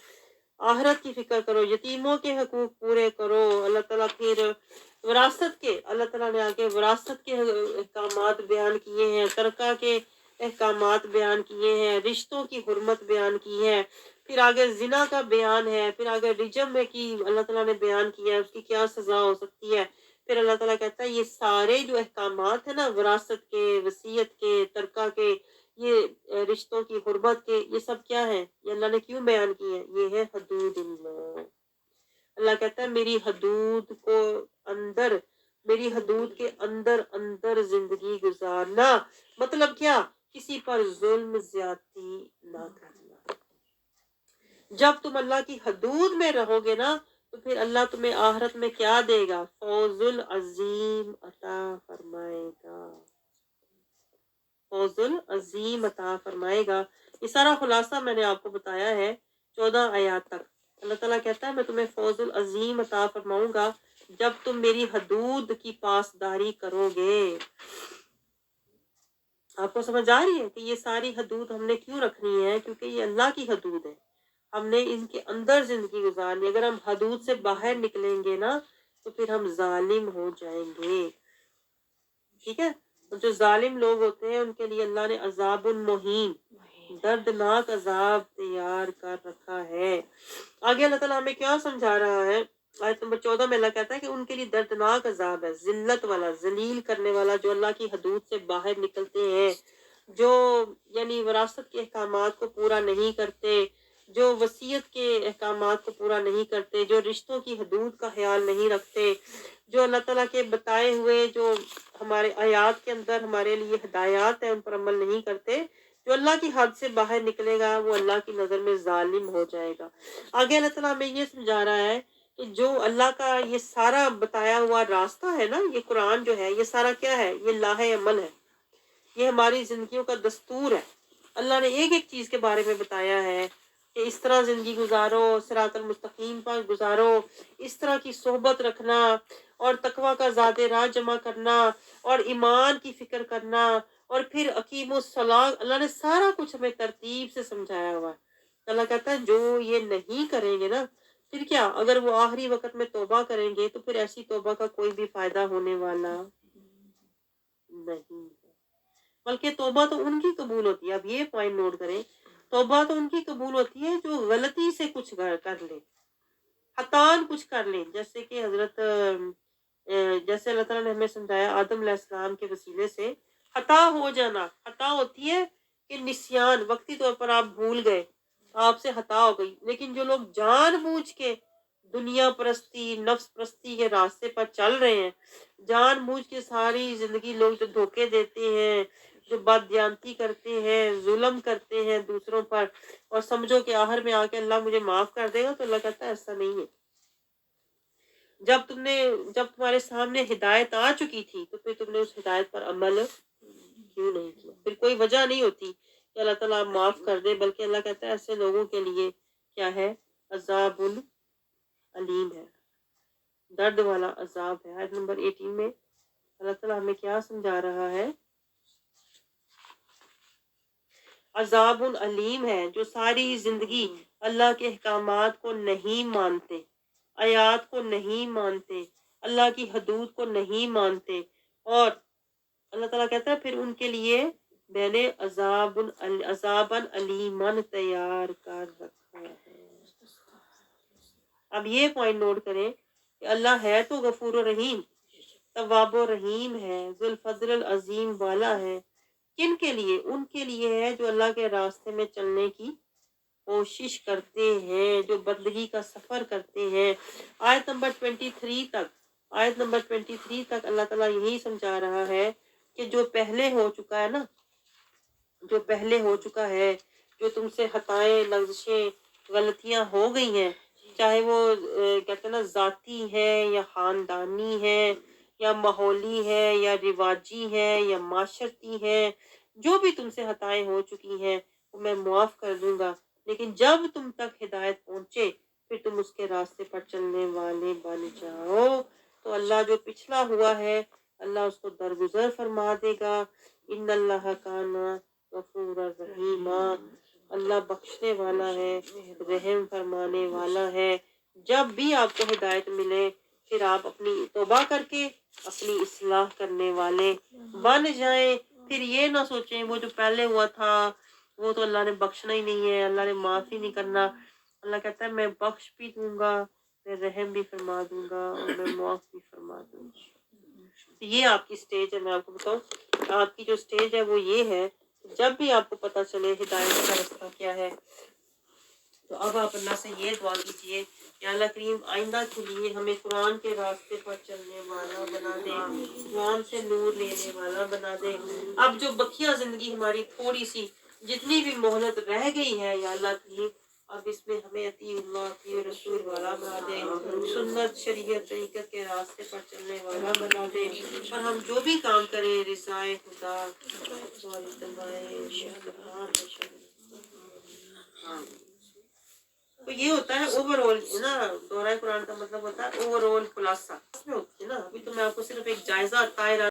A: آخرت کی فکر کرو، یتیموں کے حقوق پورے کرو۔ اللہ تعالیٰ پھر وراثت کے، اللہ تعالیٰ نے آگے وراثت کے احکامات بیان کیے ہیں، ترکہ کے احکامات بیان کیے ہیں، رشتوں کی حرمت بیان کی ہے، پھر آگے زنا کا بیان ہے، پھر آگے رجم میں کی اللہ تعالیٰ نے بیان کیا ہے، اس کی کیا سزا ہو سکتی ہے۔ پھر اللہ تعالیٰ کہتا ہے یہ سارے جو احکامات ہیں نا، وراثت کے، وصیت کے، ترکہ کے، یہ رشتوں کی حرمت کے، یہ سب کیا ہے؟ یہ اللہ نے کیوں بیان کی ہے؟ یہ ہے حدود اللہ۔ اللہ کہتا ہے میری حدود کو اندر، میری حدود کے اندر اندر زندگی گزارنا، مطلب کیا؟ کسی پر ظلم زیادتی نہ کرنا۔ جب تم اللہ کی حدود میں رہو گے نا تو پھر اللہ تمہیں آخرت میں کیا دے گا؟ فوز العظیم عطا فرمائے گا، فوز العظیم عطا فرمائے گا۔ یہ سارا خلاصہ میں نے آپ کو بتایا ہے 14 آیات تک۔ اللہ تعالیٰ کہتا ہے میں تمہیں فوز العظیم عطا فرماؤں گا جب تم میری حدود کی پاسداری کرو گے۔ آپ کو سمجھ آ رہی ہے کہ یہ ساری حدود ہم نے کیوں رکھنی ہے؟ کیونکہ یہ اللہ کی حدود ہے، ہم نے ان کے اندر زندگی گزارنی۔ اگر ہم حدود سے باہر نکلیں گے نا تو پھر ہم ظالم ہو جائیں گے، ٹھیک ہے؟ اور جو ظالم لوگ ہوتے ہیں ان کے لیے اللہ نے عذاب المہین، دردناک عذاب تیار کر رکھا ہے۔ آگے اللہ تعالیٰ ہمیں کیا سمجھا رہا ہے؟ آیت نمبر 14 میں اللہ کہتا ہے کہ ان کے لیے دردناک عذاب ہے، ذلت والا، ذلیل کرنے والا، جو اللہ کی حدود سے باہر نکلتے ہیں، جو یعنی وراثت کے احکامات کو پورا نہیں کرتے، جو وصیت کے احکامات کو پورا نہیں کرتے، جو رشتوں کی حدود کا خیال نہیں رکھتے، جو اللہ تعالیٰ کے بتائے ہوئے جو ہمارے آیات کے اندر ہمارے لیے ہدایات ہیں ان پر عمل نہیں کرتے، جو اللہ کی حد سے باہر نکلے گا وہ اللہ کی نظر میں ظالم ہو جائے گا۔ آگے اللہ تعالیٰ ہمیں یہ سمجھا رہا ہے کہ جو اللہ کا یہ سارا بتایا ہوا راستہ ہے نا، یہ قرآن جو ہے یہ سارا کیا ہے؟ یہ لاہ عمل ہے، یہ ہماری زندگیوں کا دستور ہے۔ اللہ نے ایک ایک چیز کے بارے میں بتایا ہے کہ اس طرح زندگی گزارو، صراط المستقیم پر گزارو، اس طرح کی صحبت رکھنا، اور تقوی کا زاد راہ جمع کرنا، اور ایمان کی فکر کرنا، اور پھر اقیم الصلاۃ۔ اللہ نے سارا کچھ ہمیں ترتیب سے سمجھایا ہوا ہے۔ اللہ کہتا ہے جو یہ نہیں کریں گے نا، پھر کیا؟ اگر وہ آخری وقت میں توبہ کریں گے تو پھر ایسی توبہ کا کوئی بھی فائدہ ہونے والا نہیں ہے، بلکہ توبہ تو ان کی قبول ہوتی ہے۔ اب یہ پوائنٹ نوٹ کریں، توبہ تو ان کی قبول ہوتی ہے جو غلطی سے کچھ کر لے، خطان کچھ کر لیں، جیسے کہ جیسے اللہ تعالیٰ نے ہمیں سمجھایا آدم علیہ السلام کے وسیلے سے خطا ہو جانا۔ خطا ہوتی ہے کہ نسیان، وقتی طور پر آپ بھول گئے، آپ سے خطا ہو گئی، لیکن جو لوگ جان بوجھ کے دنیا پرستی، نفس پرستی کے راستے پر چل رہے ہیں، جان بوجھ کے ساری زندگی لوگ جو دھوکے دیتے ہیں، جو بددیانتی کرتے ہیں، ظلم کرتے ہیں دوسروں پر، اور سمجھو کہ آخر میں آ کے اللہ مجھے معاف کر دے گا، تو اللہ کہتا ہے ایسا نہیں ہے۔ جب تمہارے سامنے ہدایت آ چکی تھی تو پھر تم نے اس ہدایت پر عمل کیوں نہیں کیا؟ پھر کوئی وجہ نہیں ہوتی کہ اللہ تعالیٰ معاف کر دے، بلکہ اللہ کہتا ہے ایسے لوگوں کے لیے کیا ہے؟ عذاب علیم ہے، درد والا عذاب ہے۔ آیت نمبر 18 میں اللہ تعالیٰ ہمیں کیا سمجھا رہا ہے؟ عذاب علیم ہے، جو ساری زندگی اللہ کے احکامات کو نہیں مانتے، آیات کو نہیں مانتے، اللہ کی حدود کو نہیں مانتے، اور اللہ تعالیٰ کہتا ہے پھر ان کے لیے میں نے عذابًا علیمًا تیار کر رکھا ہے۔ اب یہ پوائنٹ نوٹ کریں کہ اللہ ہے تو غفور و رحیم، تواب و رحیم ہے، ذو الفضل العظیم والا ہے۔ کن کے لیے؟ ان کے لیے ہے جو اللہ کے راستے میں چلنے کی کوشش کرتے ہیں، جو بندگی کا سفر کرتے ہیں۔ آیت نمبر 23 تک اللہ تعالیٰ یہی سمجھا رہا ہے کہ جو پہلے ہو چکا ہے نا، جو پہلے ہو چکا ہے، جو تم سے خطائیں، لغزشیں، غلطیاں ہو گئی ہیں، چاہے وہ کہتے ہیں نا ذاتی ہے یا خاندانی ہے یا ماحولی ہے یا رواجی ہے یا معاشرتی ہے، جو بھی تم سے خطائیں ہو چکی ہیں وہ میں معاف کر دوں گا، لیکن جب تم تک ہدایت پہنچے پھر تم اس کے راستے پر چلنے والے بن جاؤ۔ تو اللہ جو پچھلا ہوا ہے اللہ اس کو درگزر فرما دے گا۔ ان اللہ کان غفور الرحیم، اللہ بخشنے والا ہے، رحم فرمانے والا ہے۔ جب بھی آپ کو ہدایت ملے پھر آپ اپنی توبہ کر کے اپنی اصلاح کرنے والے بن جائیں، پھر یہ نہ سوچیں وہ جو پہلے ہوا تھا وہ تو اللہ نے بخشنا ہی نہیں ہے، اللہ نے معاف ہی نہیں کرنا۔ اللہ کہتا ہے میں بخش بھی دوں گا، میں رحم بھی فرما دوں گا، اور میں معاف بھی فرما دوں گا۔ یہ آپ کی سٹیج ہے، میں آپ کو بتاؤں آپ کی جو سٹیج ہے وہ یہ ہے، جب بھی آپ کو پتہ چلے ہدایت کا رستہ کیا ہے تو اب آپ اللہ سے یہ دعا کیجیے کہ اللہ کریم آئندہ کے لیے ہمیں قرآن کے راستے پر چلنے والا بنا دے، قرآن سے نور لینے والا بنا دے۔ اب جو بقیہ زندگی ہماری تھوڑی سی جتنی بھی مہلت رہ گئی ہے یا اللہ کریم اب اس میں ہمیں اطیع اللہ اطیع رسول والا بنا دے، سنت شریعت طریقت کے راستے پر چلنے والا بنا دے، اور ہم جو بھی کام کریں رضائے خدا اور اتباع تو یہ ہوتا ہے اوور آل نا، دورہ قرآن کا مطلب ہوتا ہے اوور آل خلاصہ، اس میں ہوتی ہے نا۔ ابھی تو میں آپ کو صرف ایک جائزہ